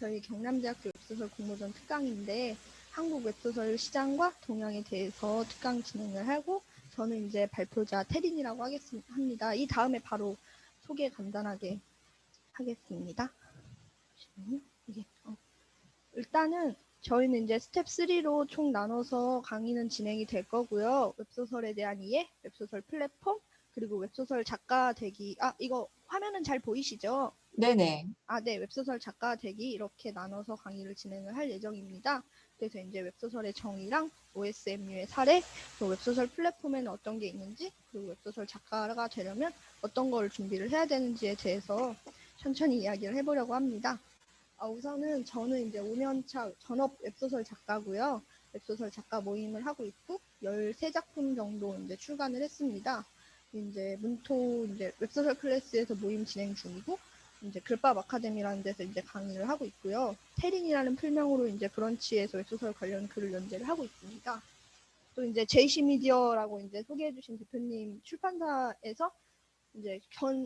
저희 경남대학교 웹소설 공모전 특강인데 한국 웹소설 시장과 동향에 대해서 특강 진행을 하고 저는 이제 발표자 태린이라고 합니다. 이 다음에 바로 소개 간단하게 하겠습니다. 이게, 일단은 저희는 이제 스텝 3로 총 나눠서 강의는 진행이 될 거고요. 웹소설에 대한 이해, 웹소설 플랫폼, 그리고 웹소설 작가 되기. 이거 화면은 잘 보이시죠? 네네. 네, 웹소설 작가 되기 이렇게 나눠서 강의를 진행을 할 예정입니다. 그래서 이제 웹소설의 정의랑 OSMU의 사례, 그리고 웹소설 플랫폼에는 어떤 게 있는지, 그리고 웹소설 작가가 되려면 어떤 걸 준비를 해야 되는지에 대해서 천천히 이야기를 해보려고 합니다. 우선은 저는 이제 5년차 전업 웹소설 작가고요. 웹소설 작가 모임을 하고 있고 13작품 정도 이제 출간을 했습니다. 이제 문토 이제 웹소설 클래스에서 모임 진행 중이고 이제 글밥 아카데미라는 데서 이제 강의를 하고 있고요. 태린이라는 필명으로 이제 브런치에서 웹소설 관련 글을 연재를 하고 있습니다. 또 이제 제이시 미디어라고 이제 소개해주신 대표님 출판사에서 이제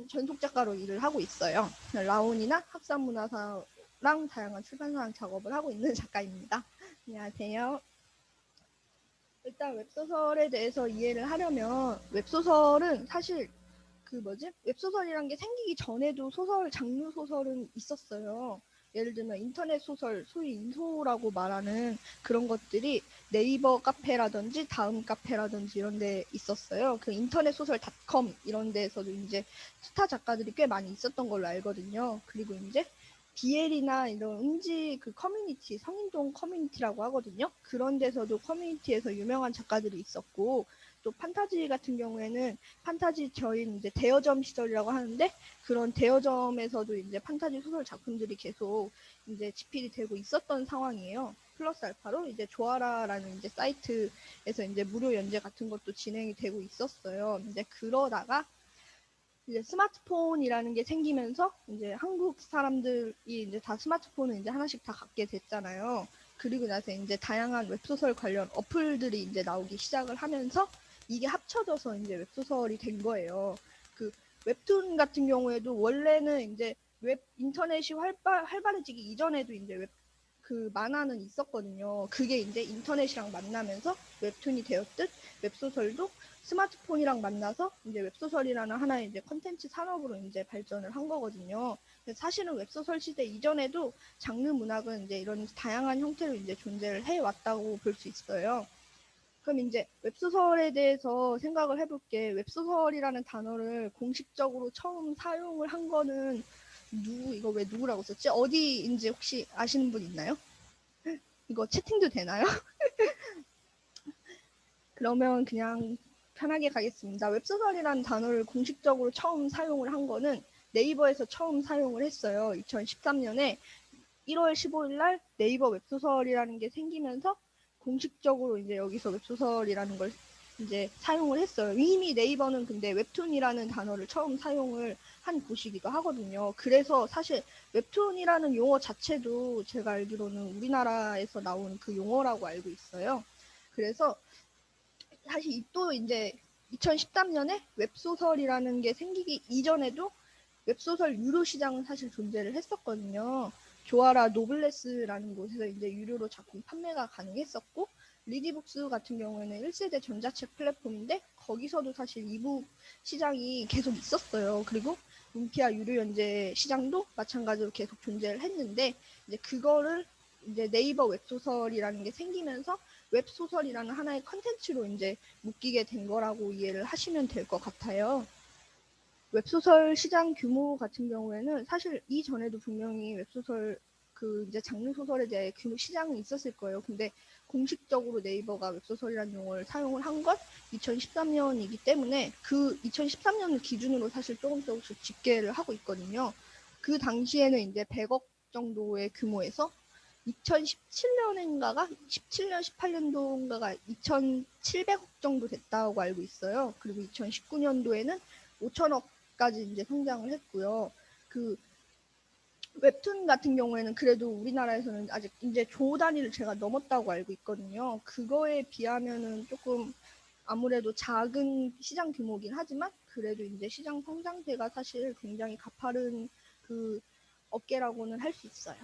전속 작가로 일을 하고 있어요. 라온이나 학산문화사랑 다양한 출판사랑 작업을 하고 있는 작가입니다. 안녕하세요. 일단 웹소설에 대해서 이해를 하려면 웹소설은 사실 웹소설이란 게 생기기 전에도 장르 소설은 있었어요. 예를 들면 인터넷 소설, 소위 인소라고 말하는 그런 것들이 네이버 카페라든지 다음 카페라든지 이런 데 있었어요. 그 인터넷 소설 닷컴 이런 데에서도 이제 스타 작가들이 꽤 많이 있었던 걸로 알거든요. 그리고 이제 BL이나 이런 음지 그 커뮤니티, 성인종 커뮤니티라고 하거든요. 그런 데서도 커뮤니티에서 유명한 작가들이 있었고, 또 판타지 같은 경우에는 판타지 저희 이제 대여점 시절이라고 하는데 그런 대여점에서도 이제 판타지 소설 작품들이 계속 이제 집필이 되고 있었던 상황이에요. 플러스 알파로 이제 조아라라는 이제 사이트에서 이제 무료 연재 같은 것도 진행이 되고 있었어요. 이제 그러다가 이제 스마트폰이라는 게 생기면서 이제 한국 사람들이 이제 다 스마트폰을 이제 하나씩 다 갖게 됐잖아요. 그리고 나서 이제 다양한 웹소설 관련 어플들이 이제 나오기 시작을 하면서 이게 합쳐져서 이제 웹소설이 된 거예요. 그 웹툰 같은 경우에도 원래는 이제 인터넷이 활발해지기 이전에도 이제 만화는 있었거든요. 그게 이제 인터넷이랑 만나면서 웹툰이 되었듯 웹소설도 스마트폰이랑 만나서 이제 웹소설이라는 하나의 이제 컨텐츠 산업으로 이제 발전을 한 거거든요. 사실은 웹소설 시대 이전에도 장르 문학은 이제 이런 다양한 형태로 이제 존재를 해왔다고 볼 수 있어요. 그럼 이제 웹소설에 대해서 생각을 해볼게. 웹소설이라는 단어를 공식적으로 처음 사용을 한 거는 이거 왜 누구라고 썼지? 어디인지 혹시 아시는 분 있나요? 이거 채팅도 되나요? 그러면 그냥 편하게 가겠습니다. 웹소설이라는 단어를 공식적으로 처음 사용을 한 거는 네이버에서 처음 사용을 했어요. 2013년에 1월 15일 날 네이버 웹소설이라는 게 생기면서 공식적으로 이제 여기서 웹소설이라는 걸 이제 사용을 했어요. 이미 네이버는 근데 웹툰이라는 단어를 처음 사용을 한 곳이기도 하거든요. 그래서 사실 웹툰이라는 용어 자체도 제가 알기로는 우리나라에서 나온 그 용어라고 알고 있어요. 그래서 사실 또 이제 2013년에 웹소설이라는 게 생기기 이전에도 웹소설 유료 시장은 사실 존재를 했었거든요. 조아라 노블레스라는 곳에서 이제 유료로 작품 판매가 가능했었고, 리디북스 같은 경우에는 1세대 전자책 플랫폼인데, 거기서도 사실 이북 시장이 계속 있었어요. 그리고 문피아 유료 연재 시장도 마찬가지로 계속 존재를 했는데, 이제 그거를 이제 네이버 웹소설이라는 게 생기면서 웹소설이라는 하나의 컨텐츠로 이제 묶이게 된 거라고 이해를 하시면 될 것 같아요. 웹소설 시장 규모 같은 경우에는 사실 이전에도 분명히 웹소설 이제 장르 소설에 대해 규모 시장은 있었을 거예요. 근데 공식적으로 네이버가 웹소설이라는 용어를 사용을 한 건 2013년이기 때문에 그 2013년을 기준으로 사실 조금씩 집계를 하고 있거든요. 그 당시에는 이제 100억 정도의 규모에서 2017년인가가 17년, 18년도인가가 2,700억 정도 됐다고 알고 있어요. 그리고 2019년도에는 5천억까지 이제 성장을 했고요. 그 웹툰 같은 경우에는 그래도 우리나라에서는 아직 이제 조 단위를 제가 넘었다고 알고 있거든요. 그거에 비하면은 조금 아무래도 작은 시장 규모긴 하지만 그래도 이제 시장 성장세가 사실 굉장히 가파른 그 업계라고는 할 수 있어요.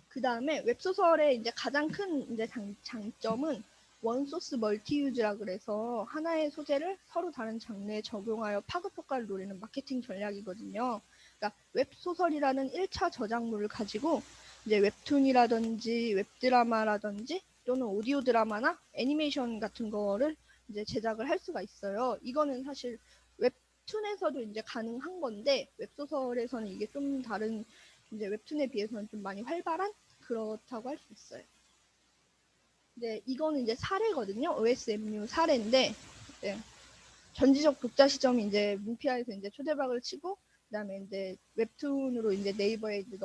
그 다음에 웹소설의 이제 가장 큰 이제 장점은 원소스 멀티유즈라 그래서 하나의 소재를 서로 다른 장르에 적용하여 파급 효과를 노리는 마케팅 전략이거든요. 그러니까 웹소설이라는 1차 저작물을 가지고 이제 웹툰이라든지 웹드라마라든지 또는 오디오 드라마나 애니메이션 같은 거를 이제 제작을 할 수가 있어요. 이거는 사실 웹툰에서도 이제 가능한 건데 웹소설에서는 이게 좀 다른 이제 웹툰에 비해서는 좀 많이 활발한 그렇다고 할 수 있어요. 네, 이거는 이제 사례거든요. OSMU 사례인데 네, 전지적 독자 시점이 이제 문피아에서 이제 초대박을 치고 그다음에 이제 웹툰으로 이제 네이버에 이제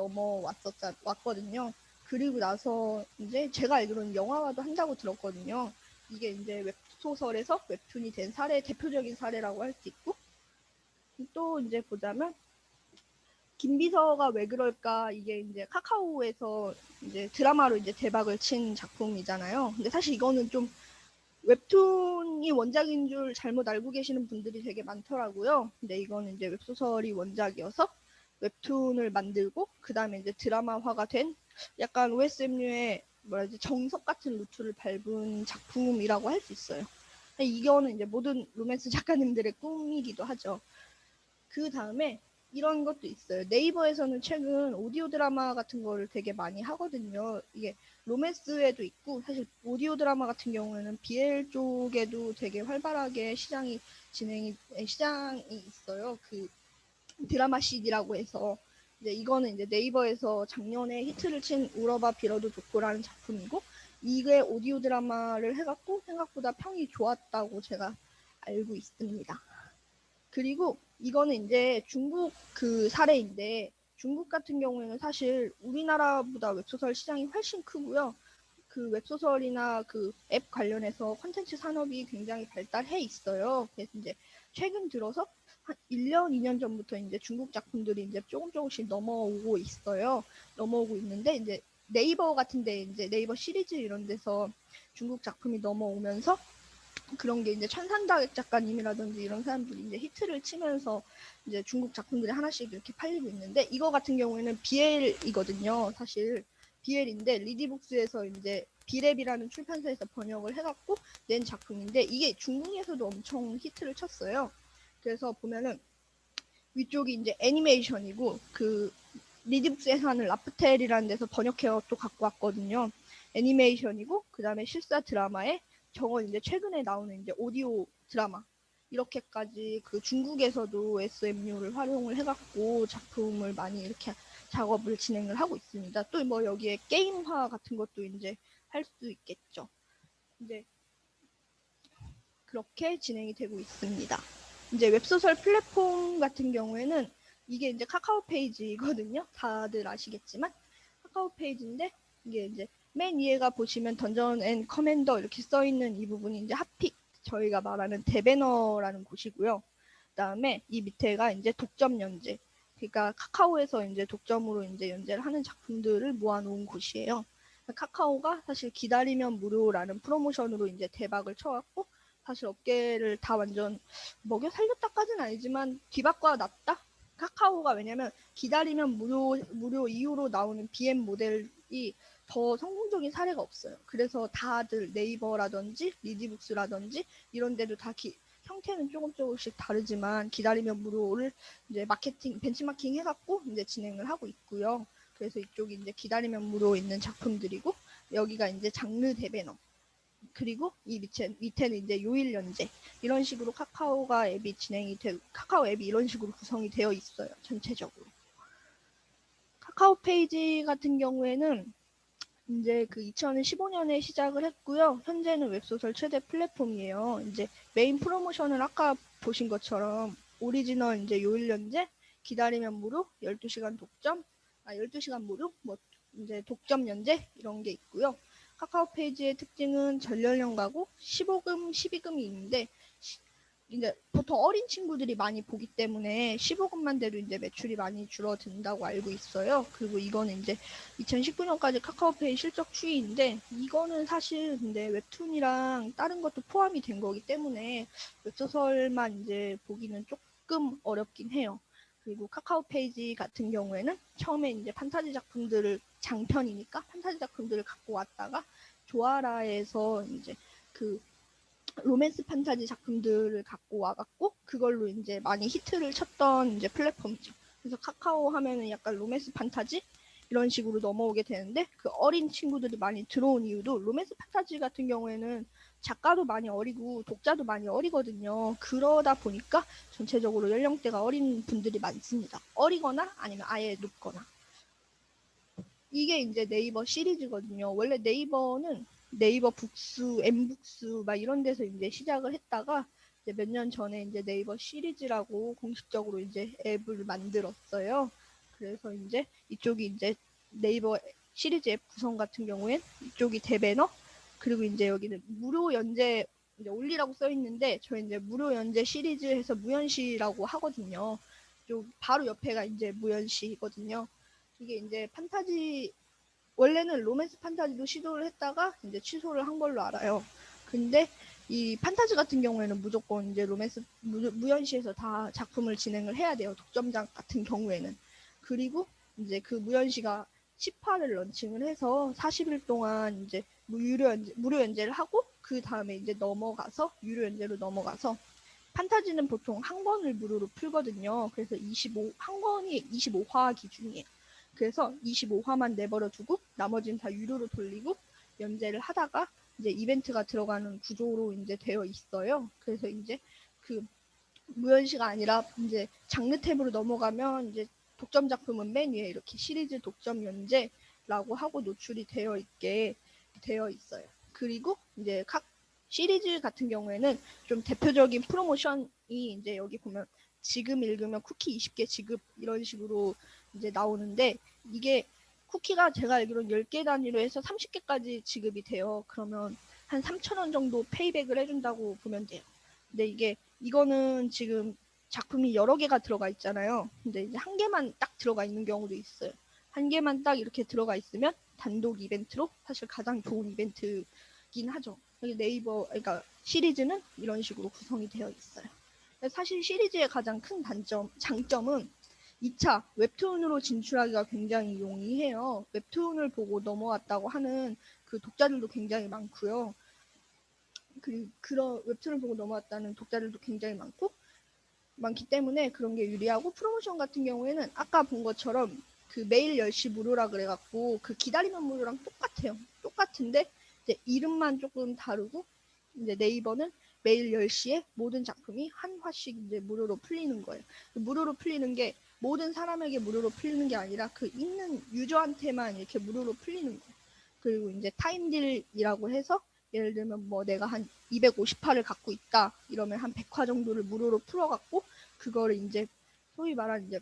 왔거든요. 그리고 나서 이제 제가 알기로는 영화화도 한다고 들었거든요. 이게 이제 웹소설에서 웹툰이 된 사례 대표적인 사례라고 할 수 있고 또 이제 보자면 김비서가 왜 그럴까 이게 이제 카카오에서 이제 드라마로 이제 대박을 친 작품이잖아요. 근데 사실 이거는 좀 웹툰이 원작인 줄 잘못 알고 계시는 분들이 되게 많더라고요. 근데 이거는 이제 웹소설이 원작이어서 웹툰을 만들고 그 다음에 이제 드라마화가 된 약간 OSMU의 뭐라지 정석 같은 루트를 밟은 작품이라고 할 수 있어요. 이거는 이제 모든 로맨스 작가님들의 꿈이기도 하죠. 그 다음에 이런 것도 있어요. 네이버에서는 최근 오디오 드라마 같은 거를 되게 많이 하거든요. 이게 로맨스에도 있고 사실 오디오 드라마 같은 경우에는 BL 쪽에도 되게 활발하게 시장이 있어요. 그 드라마 CD라고 해서 이제 이거는 이제 네이버에서 작년에 히트를 친 울어봐 빌어도 좋고라는 작품이고 이게 오디오 드라마를 해갖고 생각보다 평이 좋았다고 제가 알고 있습니다. 그리고 이거는 이제 중국 그 사례인데 중국 같은 경우에는 사실 우리나라보다 웹소설 시장이 훨씬 크고요. 그 웹소설이나 그 앱 관련해서 콘텐츠 산업이 굉장히 발달해 있어요. 그래서 이제 최근 들어서 한 1년, 2년 전부터 이제 중국 작품들이 이제 조금씩 넘어오고 있어요. 넘어오고 있는데 이제 네이버 같은데 이제 네이버 시리즈 이런 데서 중국 작품이 넘어오면서 그런 게 이제 천산다객 작가님이라든지 이런 사람들이 이제 히트를 치면서 이제 중국 작품들이 하나씩 이렇게 팔리고 있는데 이거 같은 경우에는 BL이거든요. 사실 BL인데 리디북스에서 이제 비랩이라는 출판사에서 번역을 해갖고 낸 작품인데 이게 중국에서도 엄청 히트를 쳤어요. 그래서 보면은 위쪽이 이제 애니메이션이고 그 리디북스에서 하는 라프텔이라는 데서 번역해서 또 갖고 왔거든요. 애니메이션이고 그 다음에 실사 드라마에 저건 이제 최근에 나오는 이제 오디오 드라마 이렇게까지 그 중국에서도 SMU를 활용을 해갖고 작품을 많이 이렇게 작업을 진행을 하고 있습니다. 또 뭐 여기에 게임화 같은 것도 이제 할 수 있겠죠. 이제 그렇게 진행이 되고 있습니다. 이제 웹소설 플랫폼 같은 경우에는 이게 이제 카카오 페이지거든요. 다들 아시겠지만 카카오 페이지인데 이게 이제 맨 위에가 보시면 던전 앤 커맨더 이렇게 써 있는 이 부분이 이제 핫픽 저희가 말하는 대배너라는 곳이고요. 그다음에 이 밑에가 이제 독점 연재. 그러니까 카카오에서 이제 독점으로 이제 연재를 하는 작품들을 모아놓은 곳이에요. 카카오가 사실 기다리면 무료라는 프로모션으로 이제 대박을 쳐왔고 사실 업계를 다 완전 먹여 살렸다까지는 아니지만 뒤바꿔 놨다. 카카오가 왜냐면 기다리면 무료 이후로 나오는 BM 모델이 더 성공적인 사례가 없어요. 그래서 다들 네이버라든지 리디북스라든지 이런 데도 다 형태는 조금씩 다르지만 기다리면 무료를 이제 마케팅 벤치마킹 해갖고 이제 진행을 하고 있고요. 그래서 이쪽이 이제 기다리면 무료 있는 작품들이고 여기가 이제 장르 대배너 그리고 이 밑에는 이제 요일 연재 이런 식으로 카카오가 앱이 카카오 앱이 이런 식으로 구성이 되어 있어요. 전체적으로. 카카오 페이지 같은 경우에는 이제 그 2015년에 시작을 했고요. 현재는 웹소설 최대 플랫폼이에요. 이제 메인 프로모션을 아까 보신 것처럼 오리지널 이제 요일 연재, 기다리면 무료, 12시간 독점, 12시간 무료, 뭐 이제 독점 연재 이런 게 있고요. 카카오 페이지의 특징은 전연령가구 15금, 12금이 있는데 이제 보통 어린 친구들이 많이 보기 때문에 15금만 돼도 이제 매출이 많이 줄어든다고 알고 있어요. 그리고 이거는 이제 2019년까지 카카오페이 실적 추이인데 이거는 사실 근데 웹툰이랑 다른 것도 포함이 된 거기 때문에 웹소설만 이제 보기는 조금 어렵긴 해요. 그리고 카카오 페이지 같은 경우에는 처음에 이제 판타지 작품들을 장편이니까 판타지 작품들을 갖고 왔다가 조아라에서 이제 그 로맨스 판타지 작품들을 갖고 와갖고 그걸로 이제 많이 히트를 쳤던 이제 플랫폼이죠. 그래서 카카오 하면은 약간 로맨스 판타지 이런 식으로 넘어오게 되는데 그 어린 친구들이 많이 들어온 이유도 로맨스 판타지 같은 경우에는 작가도 많이 어리고 독자도 많이 어리거든요. 그러다 보니까 전체적으로 연령대가 어린 분들이 많습니다. 어리거나 아니면 아예 높거나. 이게 이제 네이버 시리즈거든요. 원래 네이버는 네이버 북스, 엠북스 막 이런 데서 이제 시작을 했다가 이제 몇 년 전에 이제 네이버 시리즈라고 공식적으로 이제 앱을 만들었어요. 그래서 이제 이쪽이 이제 네이버 시리즈 앱 구성 같은 경우엔 이쪽이 대배너 그리고 이제 여기는 무료 연재 이제 올리라고 써 있는데 저희 이제 무료 연재 시리즈에서 무연시라고 하거든요. 바로 옆에가 이제 무연시거든요. 이게 이제 판타지 원래는 로맨스 판타지도 시도를 했다가 이제 취소를 한 걸로 알아요. 근데 이 판타지 같은 경우에는 무조건 이제 로맨스 무연시에서 다 작품을 진행을 해야 돼요. 독점작 같은 경우에는. 그리고 이제 그 무연시가 10화를 런칭을 해서 40일 동안 이제 무료 연재를 하고 그 다음에 이제 넘어가서 유료 연재로 넘어가서 판타지는 보통 한 권을 무료로 풀거든요. 그래서 한 권이 25화 기준이에요. 그래서 25화만 내버려 두고 나머지는 다 유료로 돌리고 연재를 하다가 이제 이벤트가 들어가는 구조로 이제 되어 있어요. 그래서 이제 그 무연시가 아니라 이제 장르 탭으로 넘어가면 이제 독점 작품은 맨 위에 이렇게 시리즈 독점 연재라고 하고 노출이 되어 있게 되어 있어요. 그리고 이제 각 시리즈 같은 경우에는 좀 대표적인 프로모션이 이제 여기 보면 지금 읽으면 쿠키 20개 지급 이런 식으로 이제 나오는데 이게 쿠키가 제가 알기로는 10개 단위로 해서 30개까지 지급이 돼요. 그러면 한 3,000원 정도 페이백을 해준다고 보면 돼요. 근데 이거는 지금 작품이 여러 개가 들어가 있잖아요. 근데 이제 한 개만 딱 들어가 있는 경우도 있어요. 한 개만 딱 이렇게 들어가 있으면 단독 이벤트로 사실 가장 좋은 이벤트긴 하죠. 네이버, 그러니까 시리즈는 이런 식으로 구성이 되어 있어요. 사실 시리즈의 가장 큰 장점은 2차 웹툰으로 진출하기가 굉장히 용이해요. 웹툰을 보고 넘어왔다고 하는 그 독자들도 굉장히 많고요. 그런 웹툰을 보고 넘어왔다는 독자들도 굉장히 많기 때문에 그런 게 유리하고 프로모션 같은 경우에는 아까 본 것처럼 그 매일 10시 무료라 그래갖고 그 기다리면 무료랑 똑같아요. 똑같은데 이제 이름만 조금 다르고 이제 네이버는 매일 10시에 모든 작품이 한 화씩 이제 무료로 풀리는 거예요. 무료로 풀리는 게 모든 사람에게 무료로 풀리는 게 아니라 그 있는 유저한테만 이렇게 무료로 풀리는 거예요. 그리고 이제 타임딜이라고 해서 예를 들면 뭐 내가 한 250화를 갖고 있다 이러면 한 100화 정도를 무료로 풀어갖고 그거를 이제 소위 말하는 이제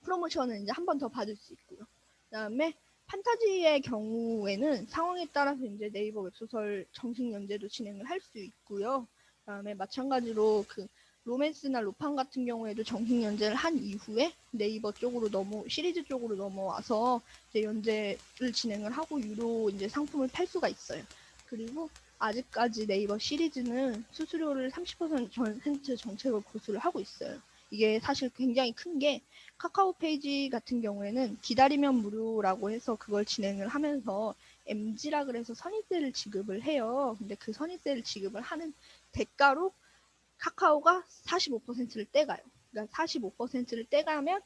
프로모션을 이제 한 번 더 받을 수 있고요. 그다음에 판타지의 경우에는 상황에 따라서 이제 네이버 웹소설 정식 연재도 진행을 할 수 있고요. 그다음에 마찬가지로 그 로맨스나 로판 같은 경우에도 정식 연재를 한 이후에 네이버 쪽으로 시리즈 쪽으로 넘어와서 이제 연재를 진행을 하고 유료 이제 상품을 팔 수가 있어요. 그리고 아직까지 네이버 시리즈는 수수료를 30% 정책을 고수를 하고 있어요. 이게 사실 굉장히 큰 게 카카오 페이지 같은 경우에는 기다리면 무료라고 해서 그걸 진행을 하면서 MG라 그래서 선입세를 지급을 해요. 근데 그 선입세를 지급을 하는 대가로 카카오가 45%를 떼가요. 그러니까 45%를 떼가면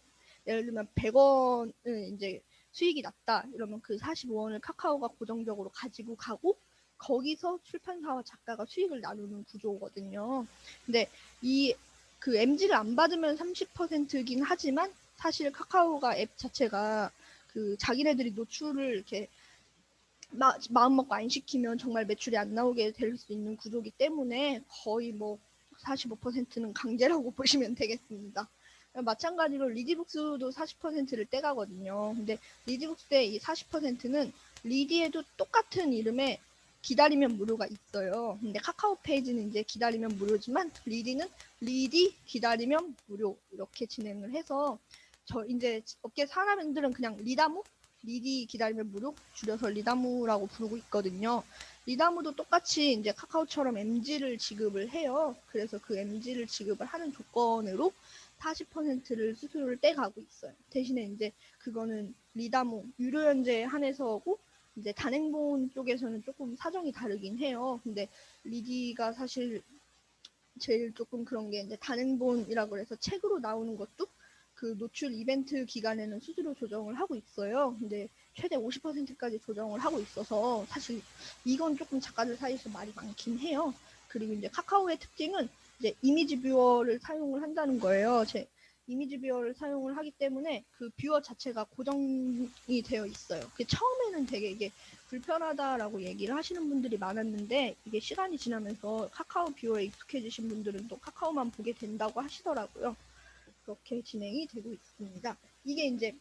예를 들면 100원은 이제 수익이 났다. 이러면 그 45원을 카카오가 고정적으로 가지고 가고 거기서 출판사와 작가가 수익을 나누는 구조거든요. 근데 그 MG를 안 받으면 30%긴 하지만 사실 카카오가 앱 자체가 그 자기네들이 노출을 이렇게 마음 먹고 안 시키면 정말 매출이 안 나오게 될 수 있는 구조기 때문에 거의 뭐 45%는 강제라고 보시면 되겠습니다. 마찬가지로 리디북스도 40%를 떼가거든요. 근데 리디북스의 이 40%는 리디에도 똑같은 이름의 기다리면 무료가 있어요. 근데 카카오 페이지는 이제 기다리면 무료지만 리디는 리디 기다리면 무료 이렇게 진행을 해서 저 이제 업계 사람들은 그냥 리다무 리디 기다리면 무료 줄여서 리다무라고 부르고 있거든요. 리다무도 똑같이 이제 카카오처럼 MG를 지급을 해요. 그래서 그 MG를 지급을 하는 조건으로 40%를 수수료를 떼가고 있어요. 대신에 이제 그거는 리다모 유료 연재에 한해서고 이제 단행본 쪽에서는 조금 사정이 다르긴 해요. 근데 리디가 사실 제일 조금 그런 게 이제 단행본이라고 해서 책으로 나오는 것도 그 노출 이벤트 기간에는 수수료 조정을 하고 있어요. 근데 최대 50%까지 조정을 하고 있어서 사실 이건 조금 작가들 사이에서 말이 많긴 해요. 그리고 이제 카카오의 특징은 이제 이미지 뷰어를 사용을 한다는 거예요. 제 이미지 뷰어를 사용을 하기 때문에 그 뷰어 자체가 고정이 되어 있어요. 그 처음에는 되게 이게 불편하다라고 얘기를 하시는 분들이 많았는데 이게 시간이 지나면서 카카오 뷰어에 익숙해지신 분들은 또 카카오만 보게 된다고 하시더라고요. 그렇게 진행이 되고 있습니다. 이게 이제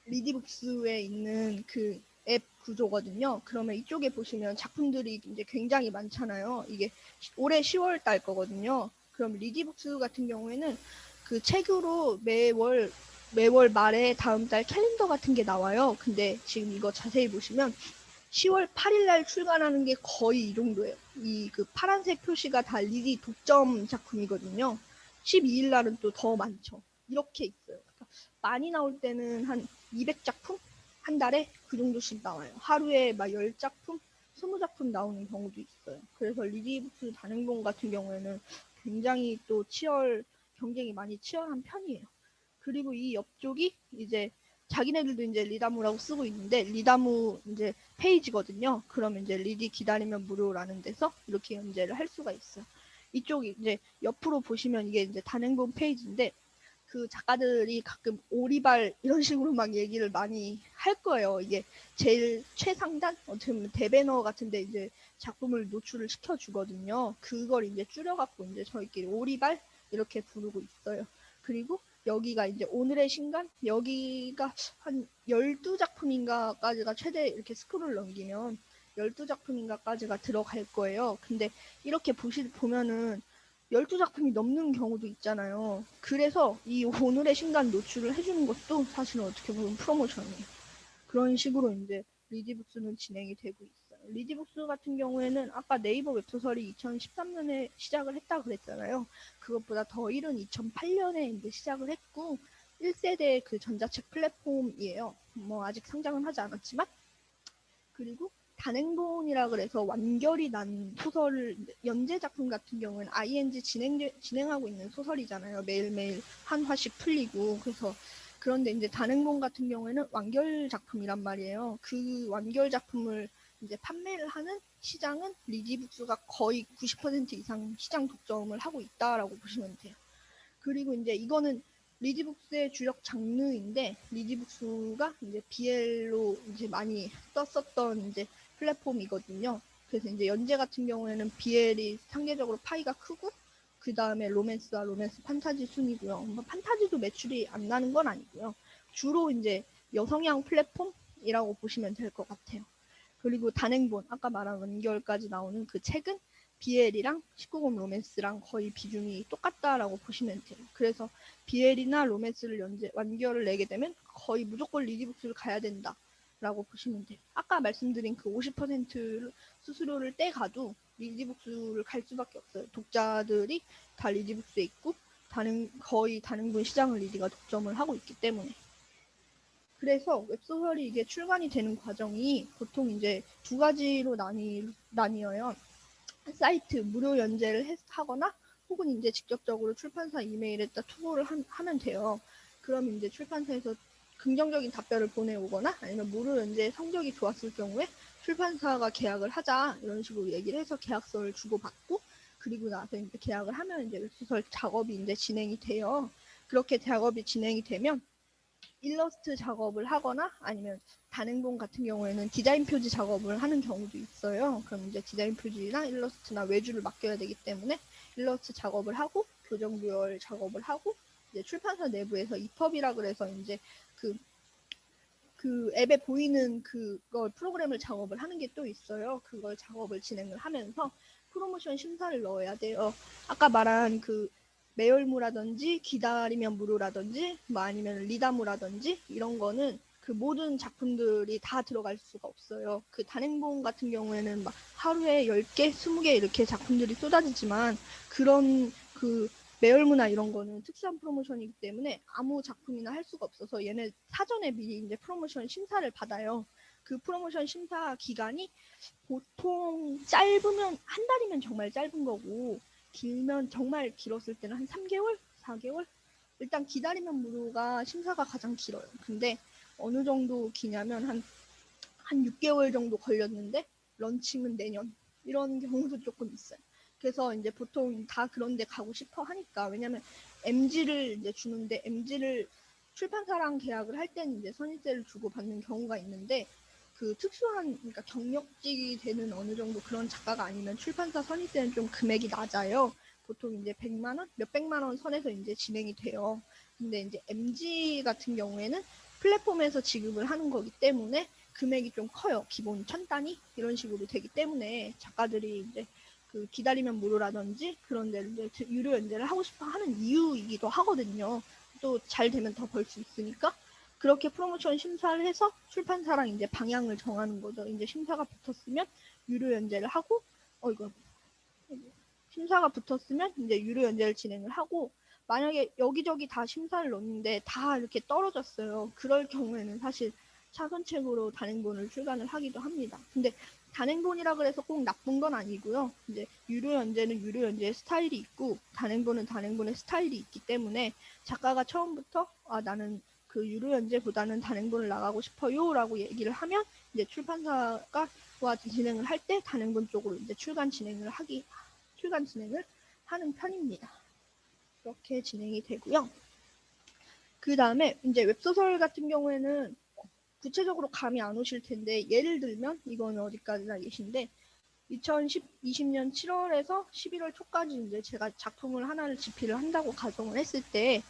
리디북스에 있는 그 앱 구조거든요. 그러면 이쪽에 보시면 작품들이 이제 굉장히 많잖아요. 이게 올해 10월 달 거거든요. 그럼 리디북스 같은 경우에는 그 책으로 매월 말에 다음 달 캘린더 같은 게 나와요. 근데 지금 이거 자세히 보시면 10월 8일 날 출간하는 게 거의 이 정도예요. 이 그 파란색 표시가 다 리디 독점 작품이거든요. 12일 날은 또 더 많죠. 이렇게 있어요. 그러니까 많이 나올 때는 한 200작품? 한 달에 그 정도씩 나와요. 하루에 막 10작품, 20작품 나오는 경우도 있어요. 그래서 리디북스 단행본 같은 경우에는 굉장히 또 경쟁이 많이 치열한 편이에요. 그리고 이 옆쪽이 이제 자기네들도 이제 리다무라고 쓰고 있는데 리다무 이제 페이지거든요. 그러면 이제 리디 기다리면 무료라는 데서 이렇게 연재를 할 수가 있어요. 이쪽이 이제 옆으로 보시면 이게 이제 단행본 페이지인데 그 작가들이 가끔 오리발 이런 식으로 막 얘기를 많이 할 거예요. 이게 제일 최상단 어떻게 보면 대배너 같은데 이제 작품을 노출을 시켜주거든요. 그걸 이제 줄여갖고 이제 저희끼리 오리발 이렇게 부르고 있어요. 그리고 여기가 이제 오늘의 신간 여기가 한 12작품인가까지가 최대 이렇게 스크롤 넘기면 12작품인가까지가 들어갈 거예요. 근데 이렇게 보면은 12작품이 넘는 경우도 있잖아요. 그래서 이 오늘의 신간 노출을 해주는 것도 사실은 어떻게 보면 프로모션이에요. 그런 식으로 이제 리디북스는 진행이 되고 있어요. 리디북스 같은 경우에는 아까 네이버 웹소설이 2013년에 시작을 했다 그랬잖아요. 그것보다 더 이른 2008년에 이제 시작을 했고 1세대 그 전자책 플랫폼이에요. 뭐 아직 상장은 하지 않았지만 그리고 단행본이라 그래서 완결이 난 소설을 연재 작품 같은 경우는 ING 진행하고 있는 소설이잖아요. 매일매일 한 화씩 풀리고 그래서 그런데 이제 단행본 같은 경우에는 완결 작품이란 말이에요. 그 완결 작품을 이제 판매를 하는 시장은 리디북스가 거의 90% 이상 시장 독점을 하고 있다라고 보시면 돼요. 그리고 이제 이거는 리디북스의 주력 장르인데 리디북스가 이제 BL로 이제 많이 떴었던 이제 플랫폼이거든요. 그래서 이제 연재 같은 경우에는 BL이 상대적으로 파이가 크고 그 다음에 로맨스와 로맨스 판타지 순이고요. 뭐 판타지도 매출이 안 나는 건 아니고요. 주로 이제 여성향 플랫폼이라고 보시면 될 것 같아요. 그리고 단행본 아까 말한 완결까지 나오는 그 책은 BL이랑 19금 로맨스랑 거의 비중이 똑같다라고 보시면 돼요. 그래서 BL이나 로맨스를 완결을 내게 되면 거의 무조건 리디북스를 가야 된다라고 보시면 돼요. 아까 말씀드린 그 50% 수수료를 떼가도 리디북스를 갈 수밖에 없어요. 독자들이 다 리디북스에 있고 거의 단행본 시장을 리디가 독점을 하고 있기 때문에. 그래서 웹소설이 이게 출간이 되는 과정이 보통 이제 두 가지로 나뉘어요. 사이트 무료 연재를 하거나 혹은 이제 직접적으로 출판사 이메일에다 투고를 하면 돼요. 그럼 이제 출판사에서 긍정적인 답변을 보내오거나 아니면 무료 연재 성적이 좋았을 경우에 출판사가 계약을 하자 이런 식으로 얘기를 해서 계약서를 주고받고 그리고 나서 이제 계약을 하면 이제 웹소설 작업이 이제 진행이 돼요. 그렇게 작업이 진행이 되면 일러스트 작업을 하거나 아니면 단행본 같은 경우에는 디자인 표지 작업을 하는 경우도 있어요. 그럼 이제 디자인 표지나 일러스트나 외주를 맡겨야 되기 때문에 일러스트 작업을 하고 교정부열 작업을 하고 이제 출판사 내부에서 이펍이라 그래서 이제 그 앱에 보이는 그걸 프로그램을 작업을 하는 게 또 있어요. 그걸 작업을 진행을 하면서 프로모션 심사를 넣어야 돼요. 아까 말한 그 매월무라든지 기다리면 무료라든지 뭐 아니면 리다무라든지 이런 거는 그 모든 작품들이 다 들어갈 수가 없어요. 그 단행본 같은 경우에는 막 하루에 10개, 20개 이렇게 작품들이 쏟아지지만 그런 그 매열무나 이런 거는 특수한 프로모션이기 때문에 아무 작품이나 할 수가 없어서 얘네 사전에 미리 이제 프로모션 심사를 받아요. 그 프로모션 심사 기간이 보통 짧으면 한 달이면 정말 짧은 거고 길면 정말 길었을 때는 한 3개월, 4개월? 일단 기다리면 무료가 심사가 가장 길어요. 근데 어느 정도 기냐면 한 6개월 정도 걸렸는데 런칭은 내년 이런 경우도 조금 있어요. 그래서 이제 보통 다 그런 데 가고 싶어 하니까 왜냐면 MG를 이제 주는데 MG를 출판사랑 계약을 할 때는 이제 선입제를 주고 받는 경우가 있는데 그 특수한 그러니까 경력직이 되는 어느 정도 그런 작가가 아니면 출판사 선입제는 좀 금액이 낮아요. 보통 이제 100만 원, 몇백만 원 선에서 이제 진행이 돼요. 근데 이제 MG 같은 경우에는 플랫폼에서 지급을 하는 거기 때문에 금액이 좀 커요. 기본 1000단위 이런 식으로 되기 때문에 작가들이 이제 그 기다리면 무료라든지 그런 데를 이제 유료 연재를 하고 싶어 하는 이유이기도 하거든요. 또 잘 되면 더 벌 수 있으니까 그렇게 프로모션 심사를 해서 출판사랑 이제 방향을 정하는 거죠. 이제 심사가 붙었으면 유료 연재를 하고 이거 심사가 붙었으면 이제 유료 연재를 진행을 하고 만약에 여기저기 다 심사를 넣는데 다 이렇게 떨어졌어요. 그럴 경우에는 사실 차선책으로 단행본을 출간을 하기도 합니다. 근데 단행본이라 그래서 꼭 나쁜 건 아니고요. 이제 유료 연재는 유료 연재의 스타일이 있고 단행본은 단행본의 스타일이 있기 때문에 작가가 처음부터 나는 그 유료 연재보다는 단행본을 나가고 싶어요라고 얘기를 하면 이제 출판사가 진행을 할 때 단행본 쪽으로 이제 출간 진행을 하는 편입니다. 그렇게 진행이 되고요. 그 다음에 이제 웹소설 같은 경우에는 구체적으로 감이 안 오실 텐데 예를 들면 이거는 어디까지나 예시인데 2020년 7월에서 11월 초까지 이제 제가 작품을 하나를 집필을 한다고 가정을 했을 때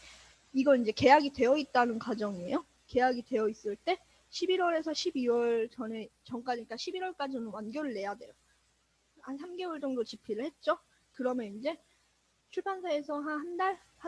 이건 이제 계약이 되어 있다는 가정이에요. 계약이 되어 있을 때 11월에서 12월 전까지 그러니까 11월까지는 완결을 내야 돼요. 한 3개월 정도 집필을 했죠. 그러면 이제 출판사에서 한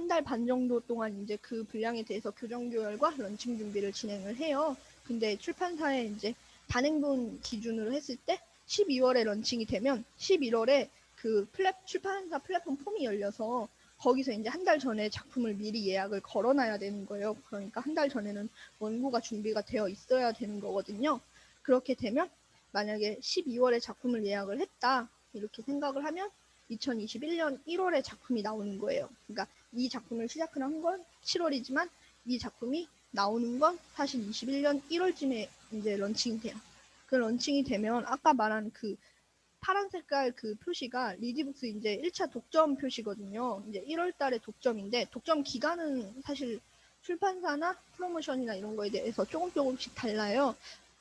달 반 정도 동안 이제 그 분량에 대해서 교정 교열과 런칭 준비를 진행을 해요. 근데 출판사에 이제 단행본 기준으로 했을 때 12월에 런칭이 되면 11월에 그 출판사 플랫폼 폼이 열려서 거기서 이제 한 달 전에 작품을 미리 예약을 걸어놔야 되는 거예요. 그러니까 한 달 전에는 원고가 준비가 되어 있어야 되는 거거든요. 그렇게 되면 만약에 12월에 작품을 예약을 했다 이렇게 생각을 하면 2021년 1월에 작품이 나오는 거예요. 그러니까 이 작품을 시작을 한 건 7월이지만 이 작품이 나오는 건 사실 21년 1월쯤에 이제 런칭이 돼요. 그 런칭이 되면 아까 말한 그 파란 색깔 그 표시가 리디북스 이제 1차 독점 표시거든요. 이제 1월 달에 독점인데 독점 기간은 사실 출판사나 프로모션이나 이런 거에 대해서 조금씩 달라요.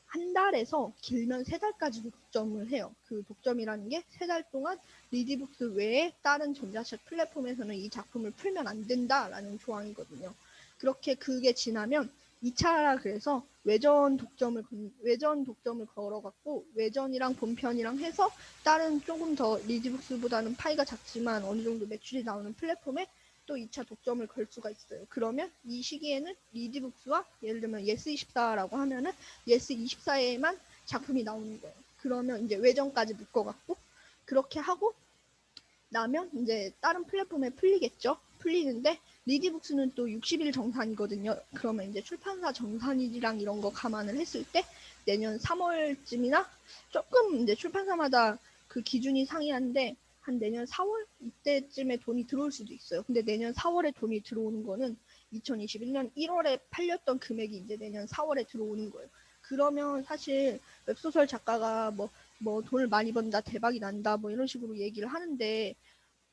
한 달에서 길면 3달까지도 독점을 해요. 그 독점이라는 게 3달 동안 리디북스 외에 다른 전자책 플랫폼에서는 이 작품을 풀면 안 된다라는 조항이거든요. 그렇게 그게 지나면 2차라 그래서 외전 독점을 걸어갖고 외전이랑 본편이랑 해서 다른 조금 더 리디북스보다는 파이가 작지만 어느 정도 매출이 나오는 플랫폼에 또 2차 독점을 걸 수가 있어요. 그러면 이 시기에는 리디북스와 예를 들면 예스24라고 하면은 예스24에만 작품이 나오는 거예요. 그러면 이제 외전까지 묶어갖고 그렇게 하고 나면 이제 다른 플랫폼에 풀리겠죠. 풀리는데 리디북스는 또 60일 정산이거든요. 그러면 이제 출판사 정산일이랑 이런 거 감안을 했을 때 내년 3월쯤이나 조금 이제 출판사마다 그 기준이 상이한데 한 내년 4월 이때쯤에 돈이 들어올 수도 있어요. 근데 내년 4월에 돈이 들어오는 거는 2021년 1월에 팔렸던 금액이 이제 내년 4월에 들어오는 거예요. 그러면 사실 웹소설 작가가 뭐 돈을 많이 번다, 대박이 난다, 뭐 이런 식으로 얘기를 하는데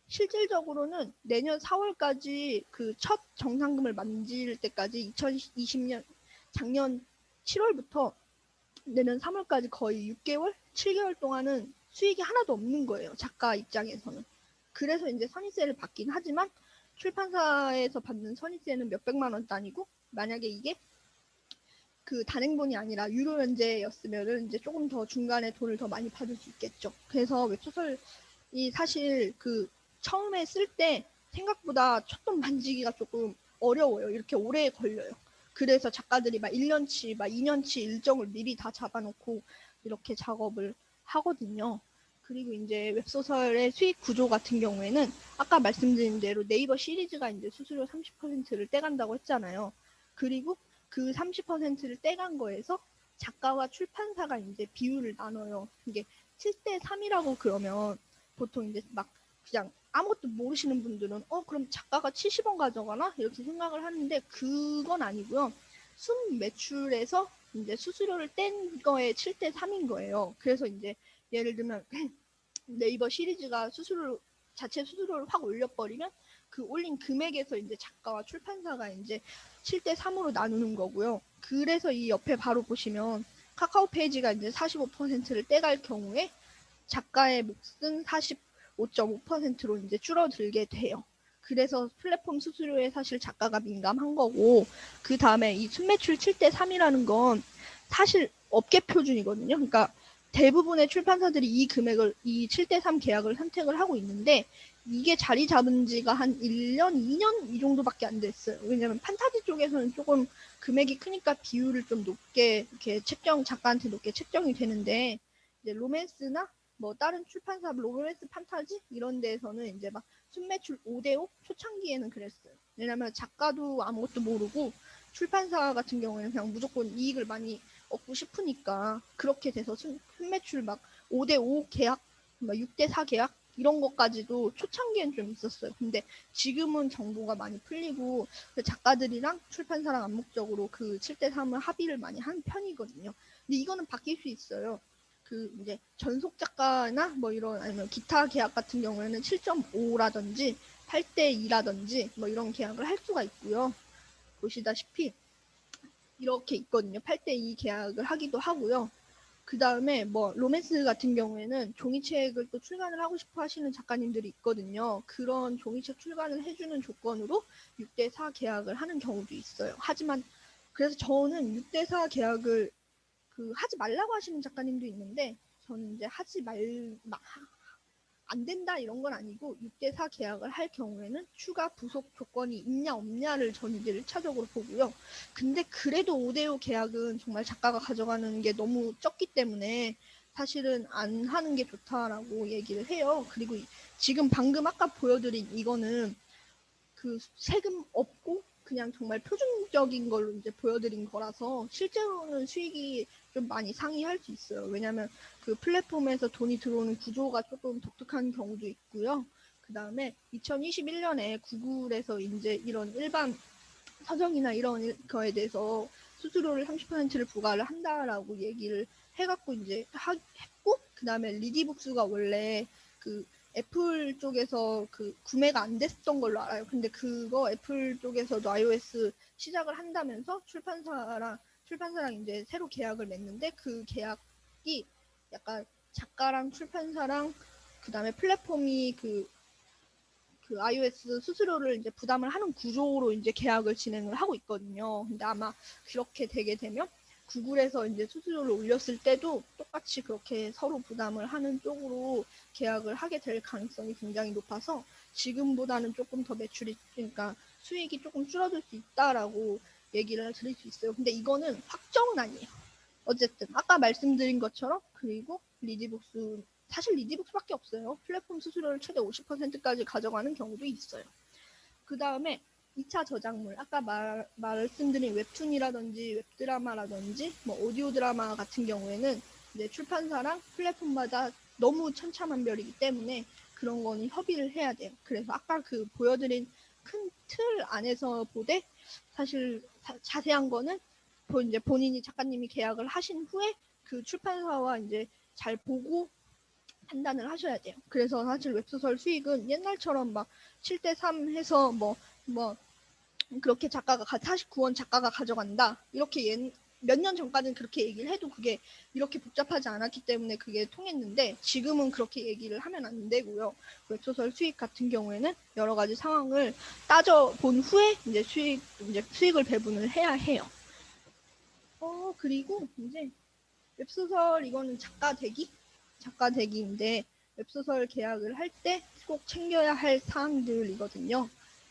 실질적으로는 내년 4월까지 그 첫 정상금을 만질 때까지 2020년 작년 7월부터 내년 3월까지 거의 6개월, 7개월 동안은 수익이 하나도 없는 거예요. 작가 입장에서는. 그래서 이제 선입세를 받긴 하지만 출판사에서 받는 선입세는 몇백만 원 단위고 만약에 이게 그 단행본이 아니라 유료 연재였으면은 이제 조금 더 중간에 돈을 더 많이 받을 수 있겠죠. 그래서 웹소설이 사실 그 처음에 쓸 때 생각보다 첫돈 만지기가 조금 어려워요. 이렇게 오래 걸려요. 그래서 작가들이 막 1년치, 막 2년치 일정을 미리 다 잡아놓고 이렇게 작업을 하거든요. 그리고 이제 웹소설의 수익 구조 같은 경우에는 아까 말씀드린 대로 네이버 시리즈가 이제 수수료 30%를 떼간다고 했잖아요. 그리고 그 30%를 떼간 거에서 작가와 출판사가 이제 비율을 나눠요. 이게 7대 3이라고 그러면 보통 이제 막 그냥 아무것도 모르시는 분들은 그럼 작가가 70원 가져가나? 이렇게 생각을 하는데 그건 아니고요. 순 매출에서 이제 수수료를 뗀 거에 7대 3인 거예요. 그래서 이제 예를 들면 네이버 시리즈가 자체 수수료를 확 올려버리면 그 올린 금액에서 이제 작가와 출판사가 이제 7대 3으로 나누는 거고요. 그래서 이 옆에 바로 보시면 카카오 페이지가 이제 45%를 떼갈 경우에 작가의 몫은 45.5%로 이제 줄어들게 돼요. 그래서 플랫폼 수수료에 사실 작가가 민감한 거고, 그 다음에 이 순매출 7대 3이라는 건 사실 업계 표준이거든요. 그러니까 대부분의 출판사들이 이 금액을, 이 7대 3 계약을 선택을 하고 있는데, 이게 자리 잡은 지가 한 1년, 2년 이 정도밖에 안 됐어요. 왜냐면 판타지 쪽에서는 조금 금액이 크니까 비율을 좀 높게, 이렇게 작가한테 높게 책정이 되는데, 이제 로맨스나 뭐 다른 출판사 로맨스 판타지 이런 데에서는 이제 막 순매출 5대5 초창기에는 그랬어요. 왜냐면 작가도 아무것도 모르고 출판사 같은 경우에는 그냥 무조건 이익을 많이 얻고 싶으니까 그렇게 돼서 순매출 막 5대5 계약, 막 6대4 계약 이런 것까지도 초창기엔 좀 있었어요. 근데 지금은 정보가 많이 풀리고 작가들이랑 출판사랑 암묵적으로 그 7대3을 합의를 많이 한 편이거든요. 근데 이거는 바뀔 수 있어요. 그 이제 전속 작가나 뭐 이런 아니면 기타 계약 같은 경우에는 7.5라든지 8대2라든지 뭐 이런 계약을 할 수가 있고요. 보시다시피 이렇게 있거든요. 8대2 계약을 하기도 하고요. 그 다음에 뭐 로맨스 같은 경우에는 종이책을 또 출간을 하고 싶어 하시는 작가님들이 있거든요. 그런 종이책 출간을 해주는 조건으로 6대4 계약을 하는 경우도 있어요. 하지만 그래서 저는 6대4 계약을 하지 말라고 하시는 작가님도 있는데 저는 이제 안 된다 이런 건 아니고 6대4 계약을 할 경우에는 추가 부속 조건이 있냐 없냐를 전 이제 1차적으로 보고요. 근데 그래도 5대5 계약은 정말 작가가 가져가는 게 너무 적기 때문에 사실은 안 하는 게 좋다라고 얘기를 해요. 그리고 지금 방금 아까 보여드린 이거는 그 세금 없고 그냥 정말 표준적인 걸로 이제 보여드린 거라서 실제로는 수익이 좀 많이 상회할 수 있어요. 왜냐하면 그 플랫폼에서 돈이 들어오는 구조가 조금 독특한 경우도 있고요. 그 다음에 2021년에 구글에서 이제 이런 일반 서적이나 이런 거에 대해서 수수료를 30%를 부과를 한다라고 얘기를 해갖고 이제 했고, 그 다음에 리디북스가 원래 그 애플 쪽에서 그 구매가 안 됐던 걸로 알아요. 근데 그거 애플 쪽에서도 iOS 시작을 한다면서 출판사랑 이제 새로 계약을 맺는데 그 계약이 약간 작가랑 출판사랑 그 다음에 플랫폼이 그 iOS 수수료를 이제 부담을 하는 구조로 이제 계약을 진행을 하고 있거든요. 근데 아마 그렇게 되게 되면 구글에서 이제 수수료를 올렸을 때도 똑같이 그렇게 서로 부담을 하는 쪽으로 계약을 하게 될 가능성이 굉장히 높아서 지금보다는 조금 더 매출이, 그러니까 수익이 조금 줄어들 수 있다라고 얘기를 드릴 수 있어요. 근데 이거는 확정은 아니에요. 어쨌든 아까 말씀드린 것처럼, 그리고 리디북스 사실 리디북스밖에 없어요. 플랫폼 수수료를 최대 50%까지 가져가는 경우도 있어요. 그 다음에 2차 저작물, 아까 말씀드린 웹툰이라든지 웹드라마라든지 뭐 오디오 드라마 같은 경우에는 이제 출판사랑 플랫폼마다 너무 천차만별이기 때문에 그런 거는 협의를 해야 돼요. 그래서 아까 그 보여드린 큰 틀 안에서 보되 사실 자세한 거는 이제 본인이 작가님이 계약을 하신 후에 그 출판사와 이제 잘 보고 판단을 하셔야 돼요. 그래서 사실 웹소설 수익은 옛날처럼 막 7대 3 해서 뭐 그렇게 작가가 49원 작가가 가져간다 이렇게 몇 년 전까지는 그렇게 얘기를 해도 그게 이렇게 복잡하지 않았기 때문에 그게 통했는데 지금은 그렇게 얘기를 하면 안 되고요. 웹소설 수익 같은 경우에는 여러 가지 상황을 따져본 후에 이제 수익을 배분을 해야 해요. 그리고 이제 웹소설 이거는 작가 대기인데 웹소설 계약을 할 때 꼭 챙겨야 할 사항들이거든요.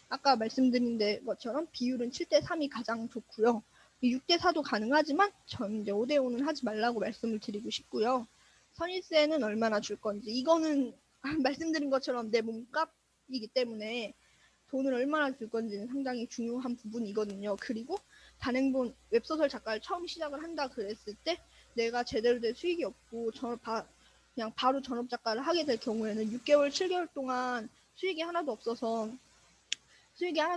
아까 말씀드린 것처럼 비율은 7대 3이 가장 좋고요. 6대 4도 가능하지만 저는 이제 5대 5는 하지 말라고 말씀을 드리고 싶고요. 선입세는 얼마나 줄 건지, 이거는 말씀드린 것처럼 내 몸값이기 때문에 돈을 얼마나 줄 건지는 상당히 중요한 부분이거든요. 그리고 단행본 웹소설 작가를 처음 시작을 한다 그랬을 때 내가 제대로 된 수익이 없고 그냥 바로 전업 작가를 하게 될 경우에는 6개월, 7개월 동안 수익이 하나도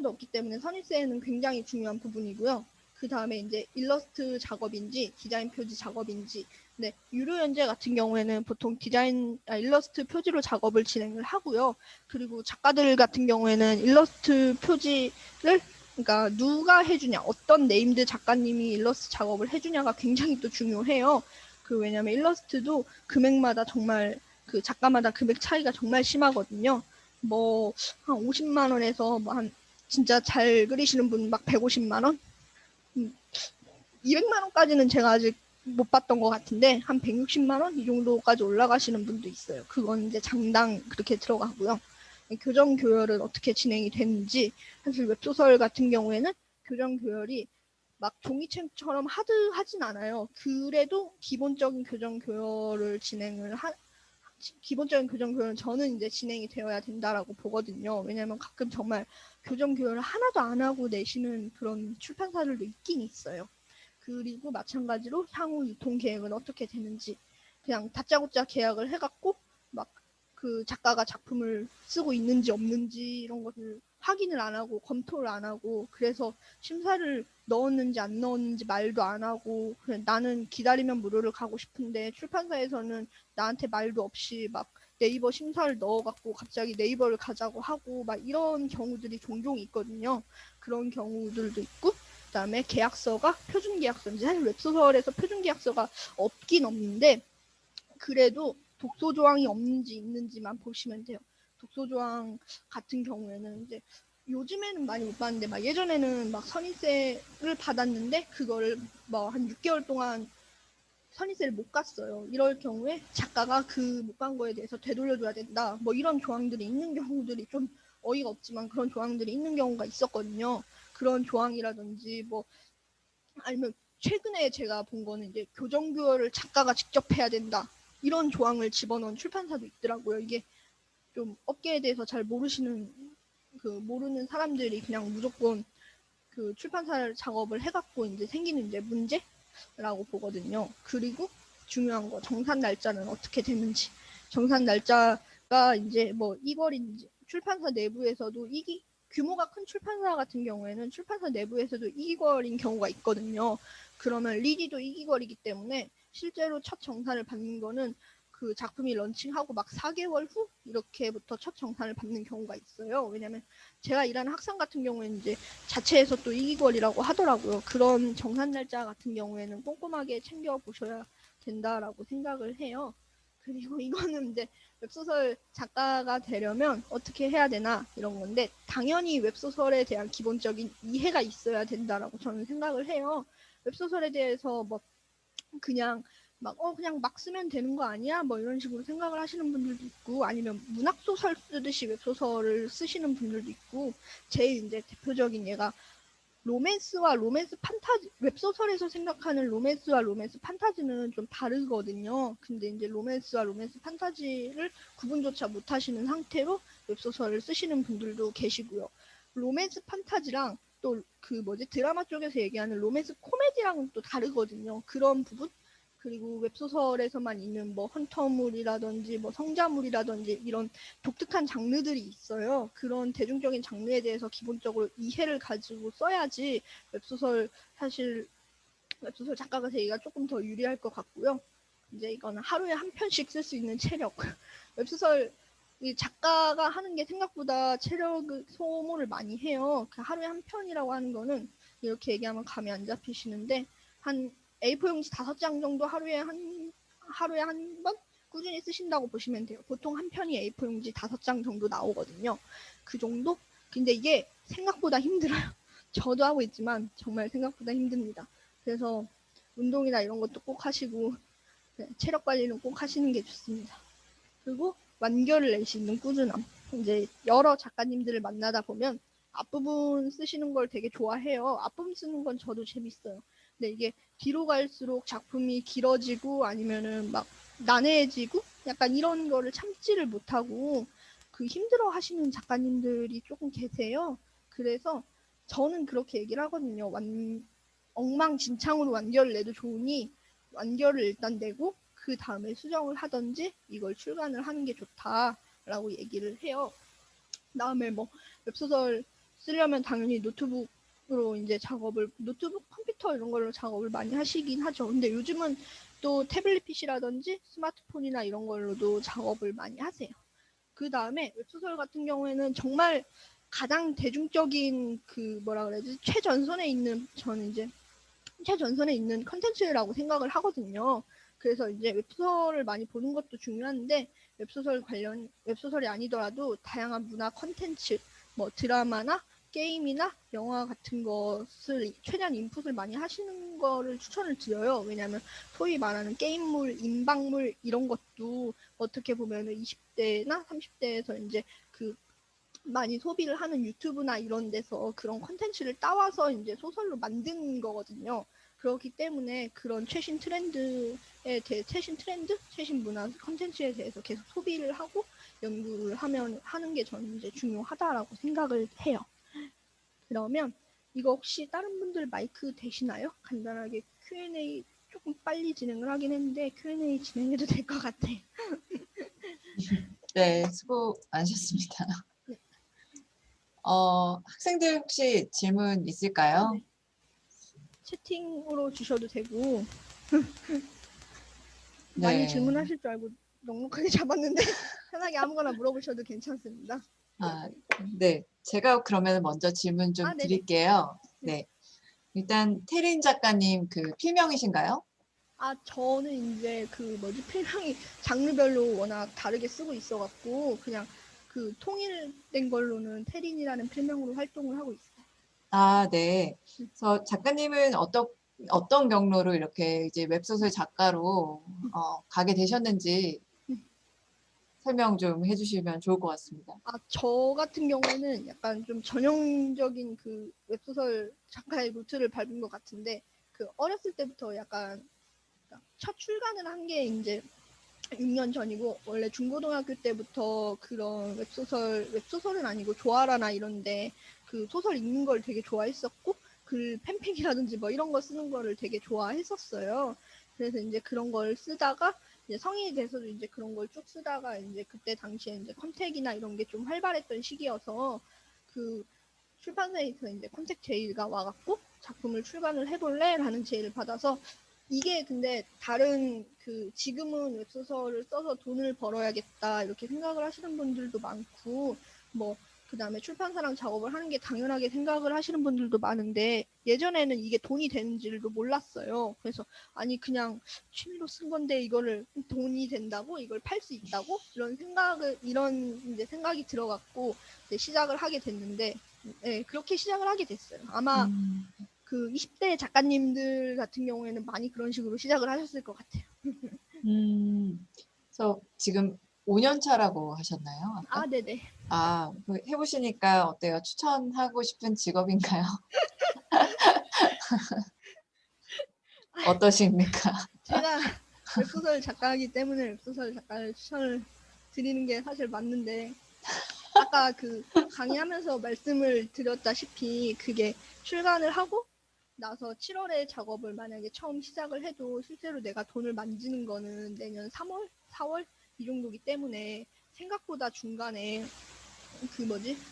없기 때문에 선입세는 굉장히 중요한 부분이고요. 그 다음에 이제 일러스트 작업인지 디자인 표지 작업인지, 네, 유료연재 같은 경우에는 보통 일러스트 표지로 작업을 진행을 하고요. 그리고 작가들 같은 경우에는 일러스트 표지를, 그러니까 누가 해주냐, 어떤 네임드 작가님이 일러스트 작업을 해주냐가 굉장히 또 중요해요. 왜냐면 일러스트도 금액마다 정말 그 작가마다 금액 차이가 정말 심하거든요. 뭐 한 50만 원에서 뭐 한 진짜 잘 그리시는 분 막 150만 원, 200만 원까지는 제가 아직 못 봤던 것 같은데 한 160만 원 이 정도까지 올라가시는 분도 있어요. 그건 이제 장당 그렇게 들어가고요. 교정 교열은 어떻게 진행이 되는지, 사실 웹소설 같은 경우에는 교정 교열이 막 종이책처럼 하진 않아요. 그래도 기본적인 교정 교열을 기본적인 교정 교열은 저는 이제 진행이 되어야 된다라고 보거든요. 왜냐하면 가끔 정말 교정 교열을 하나도 안 하고 내시는 그런 출판사들도 있긴 있어요. 그리고 마찬가지로 향후 유통 계획은 어떻게 되는지, 그냥 다짜고짜 계약을 해갖고 막 그 작가가 작품을 쓰고 있는지 없는지 이런 것을 확인을 안 하고 검토를 안 하고, 그래서 심사를 넣었는지 안 넣었는지 말도 안 하고, 그냥 나는 기다리면 무료를 가고 싶은데 출판사에서는 나한테 말도 없이 막 네이버 심사를 넣어갖고 갑자기 네이버를 가자고 하고 막 이런 경우들이 종종 있거든요. 그런 경우들도 있고, 그다음에 계약서가 표준 계약서인지, 사실 웹소설에서 표준 계약서가 없긴 없는데 그래도 독소 조항이 없는지 있는지만 보시면 돼요. 독소 조항 같은 경우에는 이제 요즘에는 많이 못 봤는데 막 예전에는 막 선입세를 받았는데 그거를 뭐 한 6개월 동안 선입세를 못 갔어요. 이럴 경우에 작가가 그 못 간 거에 대해서 되돌려줘야 된다, 뭐 이런 조항들이 있는 경우들이 좀 어이가 없지만 그런 조항들이 있는 경우가 있었거든요. 그런 조항이라든지 뭐 아니면 최근에 제가 본 거는 이제 교정교열을 작가가 직접 해야 된다, 이런 조항을 집어넣은 출판사도 있더라고요. 이게 좀 업계에 대해서 잘 모르는 사람들이 그냥 무조건 그 출판사 작업을 해갖고 이제 생기는 이제 문제라고 보거든요. 그리고 중요한 거, 정산 날짜는 어떻게 되는지. 정산 날짜가 이제 뭐 2월인지, 출판사 내부에서도 규모가 큰 출판사 같은 경우에는 출판사 내부에서도 2개월인 경우가 있거든요. 그러면 리디도 2개월이기 때문에 실제로 첫 정산을 받는 거는 그 작품이 런칭하고 막 4개월 후 이렇게부터 첫 정산을 받는 경우가 있어요. 왜냐면 제가 일하는 학상 같은 경우에는 이제 자체에서 또 2개월이라고 하더라고요. 그런 정산 날짜 같은 경우에는 꼼꼼하게 챙겨보셔야 된다라고 생각을 해요. 그리고 이거는 이제 웹소설 작가가 되려면 어떻게 해야 되나 이런 건데, 당연히 웹소설에 대한 기본적인 이해가 있어야 된다라고 저는 생각을 해요. 웹소설에 대해서 뭐 그냥 그냥 막 쓰면 되는 거 아니야? 뭐 이런 식으로 생각을 하시는 분들도 있고, 아니면 문학소설 쓰듯이 웹소설을 쓰시는 분들도 있고, 제일 이제 대표적인 예가 로맨스와 로맨스 판타지, 웹소설에서 생각하는 로맨스와 로맨스 판타지는 좀 다르거든요. 근데 이제 로맨스와 로맨스 판타지를 구분조차 못 하시는 상태로 웹소설을 쓰시는 분들도 계시고요. 로맨스 판타지랑 또 드라마 쪽에서 얘기하는 로맨스 코미디랑은 또 다르거든요. 그런 부분. 그리고 웹소설에서만 있는 뭐 헌터물이라든지 뭐 성자물이라든지 이런 독특한 장르들이 있어요. 그런 대중적인 장르에 대해서 기본적으로 이해를 가지고 써야지 사실 웹소설 작가가 되기가 조금 더 유리할 것 같고요. 이제 이거는 하루에 한 편씩 쓸 수 있는 체력. 웹소설 작가가 하는 게 생각보다 체력 소모를 많이 해요. 하루에 한 편이라고 하는 거는 이렇게 얘기하면 감이 안 잡히시는데, 한 A4 용지 5장 정도 하루에 한 번 꾸준히 쓰신다고 보시면 돼요. 보통 한 편이 A4 용지 5장 정도 나오거든요. 그 정도? 근데 이게 생각보다 힘들어요. 저도 하고 있지만 정말 생각보다 힘듭니다. 그래서 운동이나 이런 것도 꼭 하시고, 네, 체력 관리는 꼭 하시는 게 좋습니다. 그리고 완결을 낼 수 있는 꾸준함. 이제 여러 작가님들을 만나다 보면 앞부분 쓰시는 걸 되게 좋아해요. 앞부분 쓰는 건 저도 재밌어요. 근데 이게 뒤로 갈수록 작품이 길어지고 아니면은 막 난해해지고 약간 이런 거를 참지를 못하고 그 힘들어 하시는 작가님들이 조금 계세요. 그래서 저는 그렇게 얘기를 하거든요. 엉망진창으로 완결을 내도 좋으니 완결을 일단 내고 그 다음에 수정을 하든지 이걸 출간을 하는 게 좋다라고 얘기를 해요. 그다음에 뭐 웹소설 쓰려면 당연히 노트북으로 이제 노트북 컴퓨터 이런 걸로 작업을 많이 하시긴 하죠. 근데 요즘은 또 태블릿 PC라든지 스마트폰이나 이런 걸로도 작업을 많이 하세요. 그 다음에 웹소설 같은 경우에는 정말 가장 대중적인 그 뭐라 그래야지 저는 이제 최전선에 있는 컨텐츠라고 생각을 하거든요. 그래서 이제 웹소설을 많이 보는 것도 중요한데 웹소설이 아니더라도 다양한 문화 컨텐츠, 뭐 드라마나 게임이나 영화 같은 것을 최대한 인풋을 많이 하시는 거를 추천을 드려요. 왜냐하면 소위 말하는 게임물, 인방물 이런 것도 어떻게 보면은 20대나 30대에서 이제 그 많이 소비를 하는 유튜브나 이런 데서 그런 콘텐츠를 따와서 이제 소설로 만든 거거든요. 그렇기 때문에 그런 최신 트렌드, 최신 문화 콘텐츠에 대해서 계속 소비를 하고 연구를 하는 게 저는 이제 중요하다라고 생각을 해요. 그러면 이거 혹시 다른 분들 마이크 되시나요? 간단하게 Q&A 조금 빨리 진행을 하긴 했는데 Q&A 진행해도 될 것 같아요. 네, 수고 많으셨습니다. 네. 학생들 혹시 질문 있을까요? 네. 채팅으로 주셔도 되고 많이 네. 질문하실 줄 알고 넉넉하게 잡았는데 편하게 아무거나 물어보셔도 괜찮습니다. 네. 제가 그러면 먼저 질문 좀 네네. 드릴게요. 네. 네. 일단 태린 작가님 그 필명이신가요? 저는 이제 필명이 장르별로 워낙 다르게 쓰고 있어갖고 그냥 그 통일된 걸로는 태린이라는 필명으로 활동을 하고 있어요. 네. 그래서 작가님은 어떤 경로로 이렇게 이제 웹소설 작가로 가게 되셨는지 설명 좀 해주시면 좋을 것 같습니다. 저 같은 경우에는 약간 좀 전형적인 그 웹소설 작가의 루트를 밟은 것 같은데 그 어렸을 때부터 약간 첫 출간을 한 게 이제 6년 전이고 원래 중고등학교 때부터 그런 웹소설은 아니고 조아라나 이런데 그 소설 읽는 걸 되게 좋아했었고 그 팬픽이라든지 뭐 이런 거 쓰는 거를 되게 좋아했었어요. 그래서 이제 그런 걸 쓰다가 이제 성인이 돼서도 이제 그런 걸 쭉 쓰다가 이제 그때 당시에 이제 컨택이나 이런 게 좀 활발했던 시기여서 그 출판사에서 이제 컨택 제의가 와갖고 작품을 출간을 해볼래라는 제의를 받아서 이게 근데 지금은 웹소설을 써서 돈을 벌어야겠다 이렇게 생각을 하시는 분들도 많고 뭐 그다음에 출판사랑 작업을 하는 게 당연하게 생각을 하시는 분들도 많은데 예전에는 이게 돈이 되는지도 몰랐어요. 그래서 아니 그냥 취미로 쓴 건데 이거를 돈이 된다고 이걸 팔 수 있다고 이런 이제 생각이 들어갖고 이제 시작을 하게 됐는데 네, 그렇게 시작을 하게 됐어요. 아마 그 20대 작가님들 같은 경우에는 많이 그런 식으로 시작을 하셨을 것 같아요. 그래서 지금 5년 차라고 하셨나요? 아까? 네네. 해보시니까 어때요? 추천하고 싶은 직업인가요? 어떠십니까? 제가 웹소설 작가이기 때문에 웹소설 작가를 추천을 드리는 게 사실 맞는데 아까 그 강의하면서 말씀을 드렸다시피 그게 출간을 하고 나서 7월에 작업을 만약에 처음 시작을 해도 실제로 내가 돈을 만지는 거는 내년 3월, 4월 이 정도기 때문에 생각보다 중간에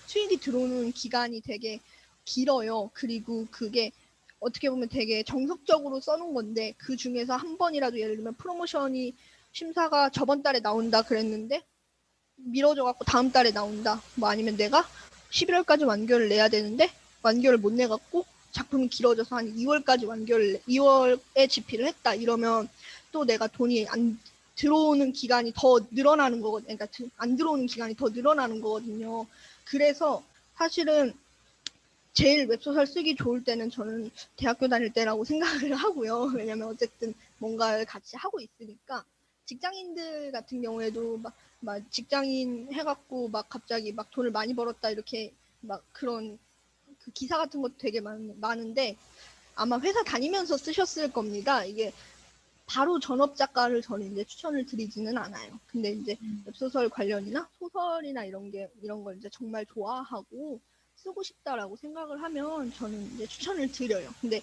수익이 들어오는 기간이 되게 길어요. 그리고 그게 어떻게 보면 되게 정석적으로 써놓은 건데 그 중에서 한 번이라도 예를 들면 프로모션이 심사가 저번 달에 나온다 그랬는데 미뤄져 갖고 다음 달에 나온다. 뭐 아니면 내가 11월까지 완결을 내야 되는데 완결을 못 내 갖고 작품이 길어져서 한 2월에 집필을 했다. 이러면 또 내가 돈이 안 들어오는 기간이 더 늘어나는 거거든요. 그러니까 안 들어오는 기간이 더 늘어나는 거거든요. 그래서 사실은 제일 웹소설 쓰기 좋을 때는 저는 대학교 다닐 때라고 생각을 하고요. 왜냐면 어쨌든 뭔가를 같이 하고 있으니까 직장인들 같은 경우에도 막 직장인 해갖고 막 갑자기 막 돈을 많이 벌었다 이렇게 막 그런 그 기사 같은 것도 되게 많은데 아마 회사 다니면서 쓰셨을 겁니다. 이게 바로 전업 작가를 저는 이제 추천을 드리지는 않아요. 근데 이제 웹소설 관련이나 소설이나 이런 걸 이제 정말 좋아하고 쓰고 싶다라고 생각을 하면 저는 이제 추천을 드려요. 근데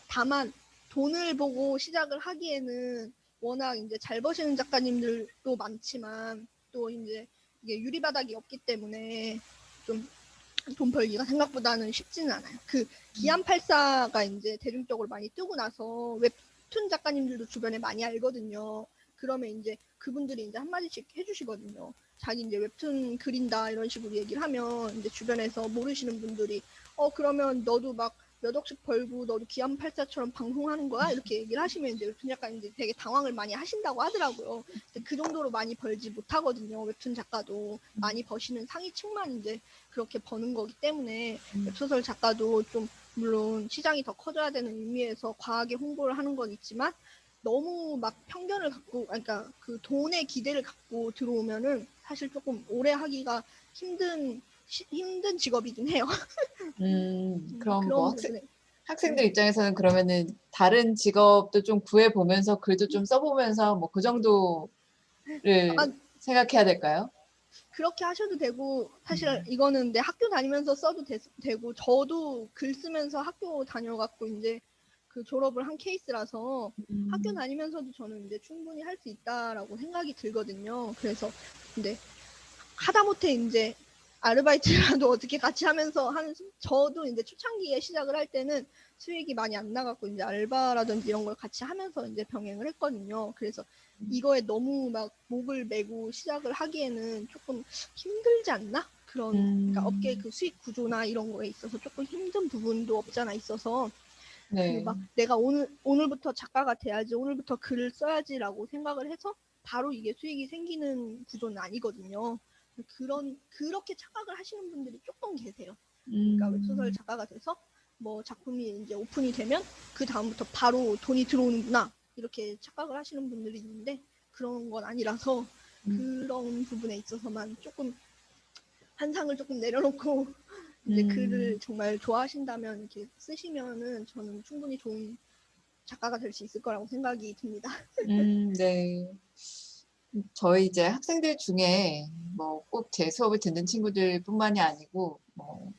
다만 돈을 보고 시작을 하기에는 워낙 이제 잘 버시는 작가님들도 많지만 또 이제 이게 유리바닥이 없기 때문에 좀 돈 벌기가 생각보다는 쉽지는 않아요. 그 기안84가 이제 대중적으로 많이 뜨고 나서 웹툰 작가님들도 주변에 많이 알거든요. 그러면 이제 그분들이 이제 한마디씩 해주시거든요. 자기 이제 웹툰 그린다 이런 식으로 얘기를 하면 이제 주변에서 모르시는 분들이 그러면 너도 막 몇 억씩 벌고 너도 기안84처럼 방송하는 거야? 이렇게 얘기를 하시면 이제 웹툰 작가님들이 되게 당황을 많이 하신다고 하더라고요. 그 정도로 많이 벌지 못하거든요. 웹툰 작가도 많이 버시는 상위층만 이제 그렇게 버는 거기 때문에 웹소설 작가도 좀 물론 시장이 더 커져야 되는 의미에서 과하게 홍보를 하는 건 있지만 너무 막 편견을 갖고 그러니까 그 돈의 기대를 갖고 들어오면은 사실 조금 오래 하기가 힘든 직업이긴 해요. 그럼 뭐 그런 부분에 학생들 입장에서는 그러면은 다른 직업도 좀 구해보면서 글도 좀 써보면서 뭐 그 정도를 아, 생각해야 될까요? 그렇게 하셔도 되고 사실 이거는 내 학교 다니면서 써도 되고 저도 글 쓰면서 학교 다녀갖고 이제 그 졸업을 한 케이스라서 학교 다니면서도 저는 이제 충분히 할 수 있다라고 생각이 들거든요. 그래서 근데 하다못해 이제 아르바이트라도 어떻게 같이 하면서 하는 저도 이제 초창기에 시작을 할 때는 수익이 많이 안 나갖고 이제 알바라든지 이런 걸 같이 하면서 이제 병행을 했거든요. 그래서 이거에 너무 막 목을 메고 시작을 하기에는 조금 힘들지 않나? 그러니까 업계 그 수익 구조나 이런 거에 있어서 조금 힘든 부분도 없잖아 있어서 그 네. 막 내가 오늘부터 작가가 돼야지, 오늘부터 글을 써야지라고 생각을 해서 바로 이게 수익이 생기는 구조는 아니거든요. 그렇게 착각을 하시는 분들이 조금 계세요. 그러니까 웹소설 작가가 돼서 뭐 작품이 이제 오픈이 되면 그 다음부터 바로 돈이 들어오는구나 이렇게 착각을 하시는 분들이 있는데 그런 건 아니라서 그런 부분에 있어서만 조금 한상을 조금 내려놓고 이제 글을 정말 좋아하신다면 이렇게 쓰시면은 저는 충분히 좋은 작가가 될 수 있을 거라고 생각이 듭니다. 네. 저희 이제 학생들 중에 뭐 꼭 제 수업을 듣는 친구들뿐만이 아니고 뭐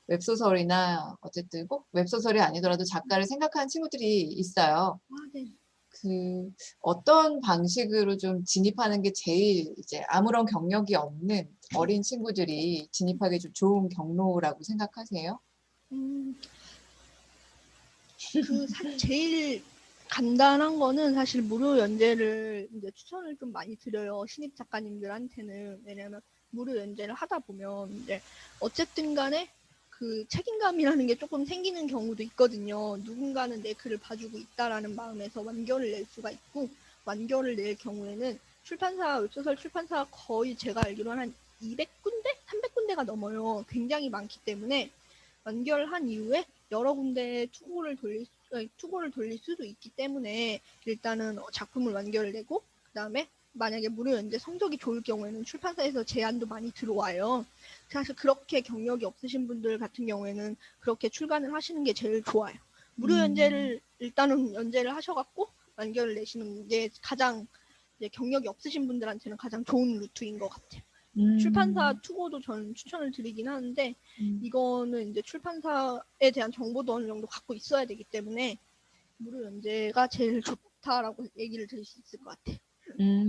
웹소설이나 어쨌든 꼭 웹소설이 아니더라도 작가를 생각하는 친구들이 있어요. 네. 그 어떤 방식으로 좀 진입하는 게 제일 이제 아무런 경력이 없는 어린 친구들이 진입하기 좀 좋은 경로라고 생각하세요? 제일 간단한 거는 사실 무료 연재를 이제 추천을 좀 많이 드려요. 신입 작가님들한테는. 왜냐면 무료 연재를 하다 보면 이제 어쨌든 간에 그 책임감이라는 게 조금 생기는 경우도 있거든요. 누군가는 내 글을 봐주고 있다라는 마음에서 완결을 낼 수가 있고 완결을 낼 경우에는 웹소설 출판사가 거의 제가 알기로는 한 200군데? 300군데가 넘어요. 굉장히 많기 때문에 완결한 이후에 여러 군데 투고를 돌릴 수도 있기 때문에 일단은 작품을 완결을 내고 그 다음에 만약에 무료 연재 성적이 좋을 경우에는 출판사에서 제안도 많이 들어와요. 사실 그렇게 경력이 없으신 분들 같은 경우에는 그렇게 출간을 하시는 게 제일 좋아요. 무료 연재를 일단은 연재를 하셔갖고 완결을 내시는 게 가장 이제 경력이 없으신 분들한테는 가장 좋은 루트인 것 같아요. 출판사 투고도 저는 추천을 드리긴 하는데 이거는 이제 출판사에 대한 정보도 어느 정도 갖고 있어야 되기 때문에 무료 연재가 제일 좋다라고 얘기를 드릴 수 있을 것 같아요.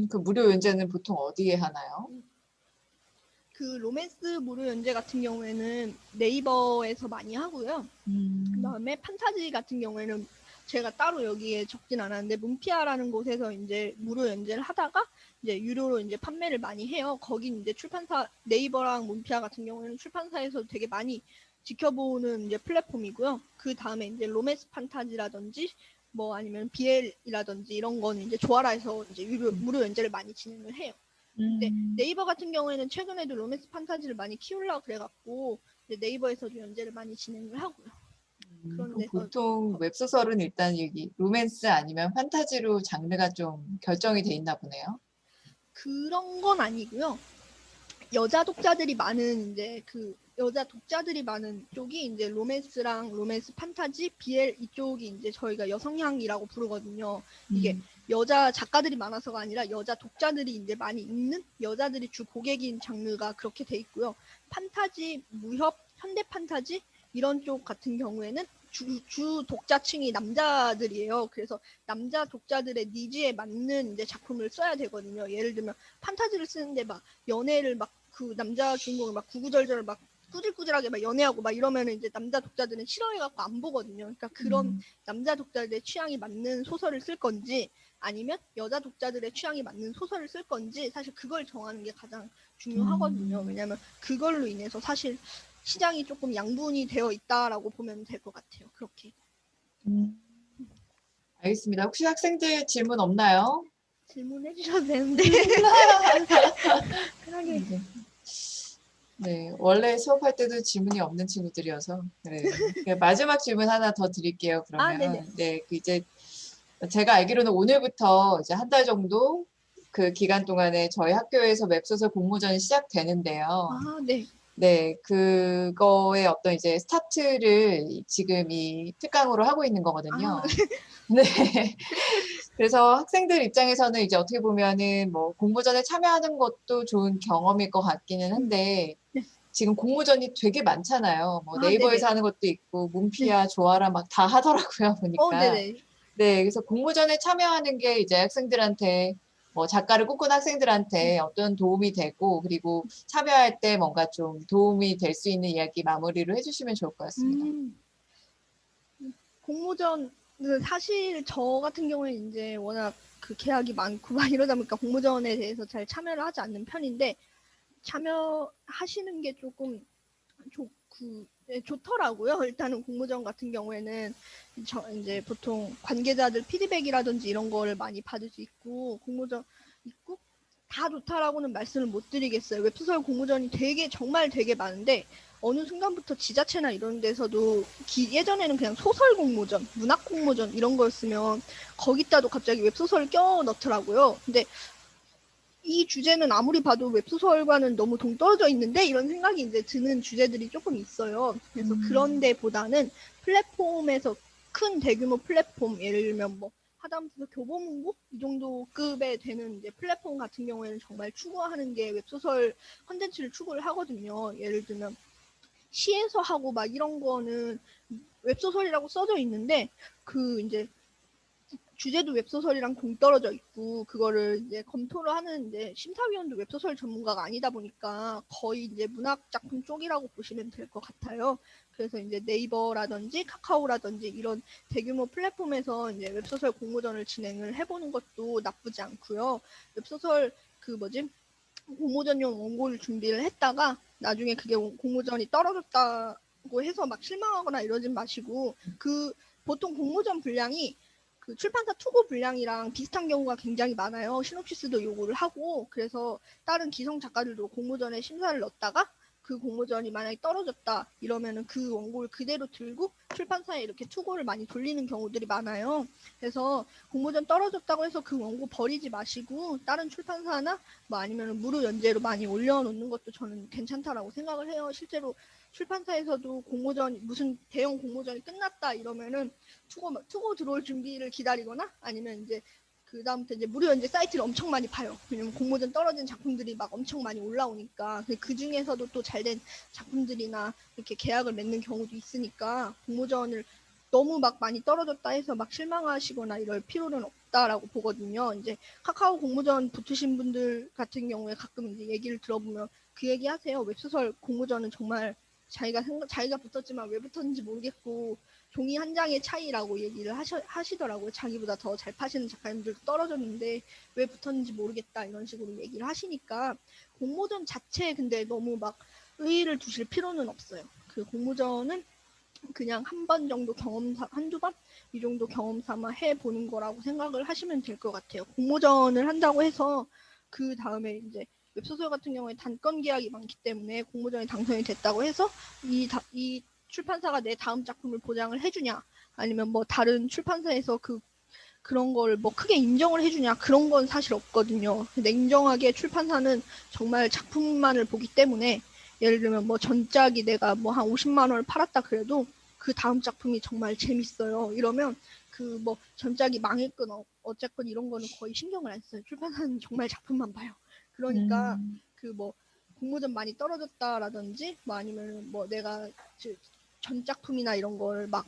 그 무료 연재는 보통 어디에 하나요? 그 로맨스 무료 연재 같은 경우에는 네이버에서 많이 하고요. 그다음에 판타지 같은 경우에는 제가 따로 여기에 적진 않았는데 문피아라는 곳에서 이제 무료 연재를 하다가 이제 유료로 이제 판매를 많이 해요. 거긴 이제 출판사 네이버랑 문피아 같은 경우에는 출판사에서 되게 많이 지켜보는 이제 플랫폼이고요. 그 다음에 이제 로맨스 판타지라든지 뭐 아니면 BL이라든지 이런 거는 이제 조아라에서 이제 무료 연재를 많이 진행을 해요. 근데 네이버 같은 경우에는 최근에도 로맨스 판타지를 많이 키우려고 그래갖고 네이버에서도 연재를 많이 진행을 하고요. 그런 그럼 데서 보통 웹소설은 일단 여기 로맨스 아니면 판타지로 장르가 좀 결정이 돼 있나 보네요. 그런 건 아니고요. 여자 독자들이 많은 쪽이 이제 로맨스랑 로맨스 판타지, BL 이쪽이 이제 저희가 여성향이라고 부르거든요. 이게 여자 작가들이 많아서가 아니라 여자 독자들이 이제 많이 읽는 여자들이 주 고객인 장르가 그렇게 돼 있고요. 판타지, 무협, 현대 판타지 이런 쪽 같은 경우에는 주 독자층이 남자들이에요. 그래서 남자 독자들의 니즈에 맞는 이제 작품을 써야 되거든요. 예를 들면 판타지를 쓰는데 막 연애를 막 그 남자 주인공을 막 구구절절 막 꾸질꾸질하게 막 연애하고 막 이러면은 이제 남자 독자들은 싫어해갖고 안 보거든요. 그러니까 그런 남자 독자들의 취향이 맞는 소설을 쓸 건지 아니면 여자 독자들의 취향이 맞는 소설을 쓸 건지 사실 그걸 정하는 게 가장 중요하거든요. 왜냐하면 그걸로 인해서 사실 시장이 조금 양분이 되어 있다라고 보면 될 것 같아요. 그렇게. 알겠습니다. 혹시 학생들 질문 없나요? 질문해 주셔도 되는데. 편하게. 네, 원래 수업할 때도 질문이 없는 친구들이어서. 네. 마지막 질문 하나 더 드릴게요, 그러면. 네네. 네, 그 이제 제가 알기로는 오늘부터 이제 한 달 정도 그 기간 동안에 저희 학교에서 웹소설 공모전이 시작되는데요. 네. 네, 그거의 어떤 이제 스타트를 지금 이 특강으로 하고 있는 거거든요. 네. 그래서 학생들 입장에서는 이제 어떻게 보면은 뭐 공모전에 참여하는 것도 좋은 경험일 것 같기는 한데, 네. 지금 공모전이 되게 많잖아요. 뭐 네이버에서 네네. 하는 것도 있고, 네. 문피아, 조아라 막 다 하더라고요, 보니까. 네네. 네, 그래서 공모전에 참여하는 게 이제 학생들한테 뭐 작가를 꿈꾸는 학생들한테 어떤 도움이 되고, 그리고 참여할 때 뭔가 좀 도움이 될 수 있는 이야기 마무리를 해주시면 좋을 것 같습니다. 공모전 사실 저 같은 경우에 이제 워낙 그 계약이 많고 막 이러다 보니까 공모전에 대해서 잘 참여를 하지 않는 편인데 참여하시는 게 조금 좋더라고요. 일단은 공모전 같은 경우에는 이제 보통 관계자들 피드백이라든지 이런 거를 많이 받을 수 있고 공모전 있고 다 좋다라고는 말씀을 못 드리겠어요. 웹소설 공모전이 정말 되게 많은데 어느 순간부터 지자체나 이런 데서도 예전에는 그냥 소설 공모전, 문학 공모전 이런 거였으면 거기다도 갑자기 웹소설을 껴 넣더라고요. 근데 이 주제는 아무리 봐도 웹소설과는 너무 동떨어져 있는데 이런 생각이 이제 드는 주제들이 조금 있어요. 그래서 그런 데보다는 플랫폼에서 큰 대규모 플랫폼 예를 들면 뭐 하다못해 교보문고 이 정도 급에 되는 이제 플랫폼 같은 경우에는 정말 추구하는 게 웹소설 컨텐츠를 추구를 하거든요. 예를 들면 시에서 하고 막 이런 거는 웹소설이라고 써져 있는데 그 이제 주제도 웹소설이랑 동떨어져 있고 그거를 이제 검토를 하는 이제 심사위원도 웹소설 전문가가 아니다 보니까 거의 이제 문학 작품 쪽이라고 보시면 될 것 같아요. 그래서 이제 네이버라든지 카카오라든지 이런 대규모 플랫폼에서 이제 웹소설 공모전을 진행을 해보는 것도 나쁘지 않고요. 웹소설 공모전용 원고를 준비를 했다가 나중에 그게 공모전이 떨어졌다고 해서 막 실망하거나 이러진 마시고 그 보통 공모전 분량이 그 출판사 투고 분량이랑 비슷한 경우가 굉장히 많아요. 시놉시스도 요구를 하고 그래서 다른 기성 작가들도 공모전에 심사를 넣었다가 그 공모전이 만약에 떨어졌다 이러면은 그 원고를 그대로 들고 출판사에 이렇게 투고를 많이 돌리는 경우들이 많아요. 그래서 공모전 떨어졌다고 해서 그 원고 버리지 마시고 다른 출판사나 뭐 아니면 무료 연재로 많이 올려놓는 것도 저는 괜찮다라고 생각을 해요. 실제로 출판사에서도 공모전 무슨 대형 공모전이 끝났다 이러면은 투고 들어올 준비를 기다리거나 아니면 이제 그 다음부터 이제 무료 연재 사이트를 엄청 많이 봐요. 왜냐면 공모전 떨어진 작품들이 막 엄청 많이 올라오니까 그 중에서도 또 잘된 작품들이나 이렇게 계약을 맺는 경우도 있으니까 공모전을 너무 막 많이 떨어졌다 해서 막 실망하시거나 이럴 필요는 없다라고 보거든요. 이제 카카오 공모전 붙으신 분들 같은 경우에 가끔 이제 얘기를 들어보면 그 얘기 하세요. 웹소설 공모전은 정말 자기가 붙었지만 왜 붙었는지 모르겠고 종이 한 장의 차이라고 얘기를 하시더라고요. 자기보다 더 잘 파시는 작가님들도 떨어졌는데 왜 붙었는지 모르겠다 이런 식으로 얘기를 하시니까 공모전 자체에 근데 너무 막 의의를 두실 필요는 없어요. 그 공모전은 그냥 한 번 정도 한두 번? 이 정도 경험 삼아 해보는 거라고 생각을 하시면 될 것 같아요. 공모전을 한다고 해서 그 다음에 이제 웹소설 같은 경우에 단건 계약이 많기 때문에 공모전에 당선이 됐다고 해서 이 출판사가 내 다음 작품을 보장을 해주냐 아니면 뭐 다른 출판사에서 그런 걸 뭐 크게 인정을 해주냐 그런 건 사실 없거든요. 냉정하게 출판사는 정말 작품만을 보기 때문에 예를 들면 뭐 전작이 내가 뭐 한 50만 원을 팔았다 그래도 그 다음 작품이 정말 재밌어요. 이러면 그 뭐 전작이 망했건 어쨌건 이런 거는 거의 신경을 안 써요. 출판사는 정말 작품만 봐요. 그러니까 그 뭐 공모전 많이 떨어졌다라든지 뭐 아니면 뭐 내가 전 작품이나 이런 걸 막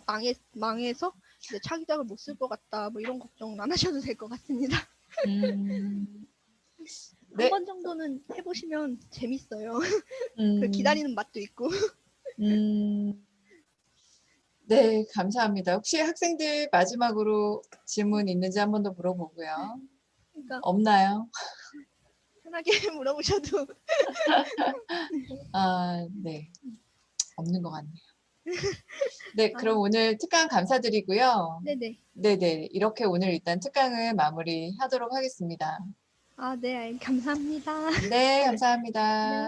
망해서 이제 차기작을 못 쓸 것 같다 뭐 이런 걱정은 안 하셔도 될 것 같습니다. 음, 한 네, 번 정도는 해보시면 재밌어요. 그 음, 기다리는 맛도 있고. 음, 네, 감사합니다. 혹시 학생들 마지막으로 질문 있는지 한 번 더 물어보고요. 그러니까 없나요? 편하게 물어보셔도. 아, 네, 없는 것 같네요. 네, 아, 그럼 오늘 특강 감사드리고요. 네네. 네네, 이렇게 오늘 일단 특강을 마무리하도록 하겠습니다. 아, 네, 감사합니다. 네, 감사합니다. 네.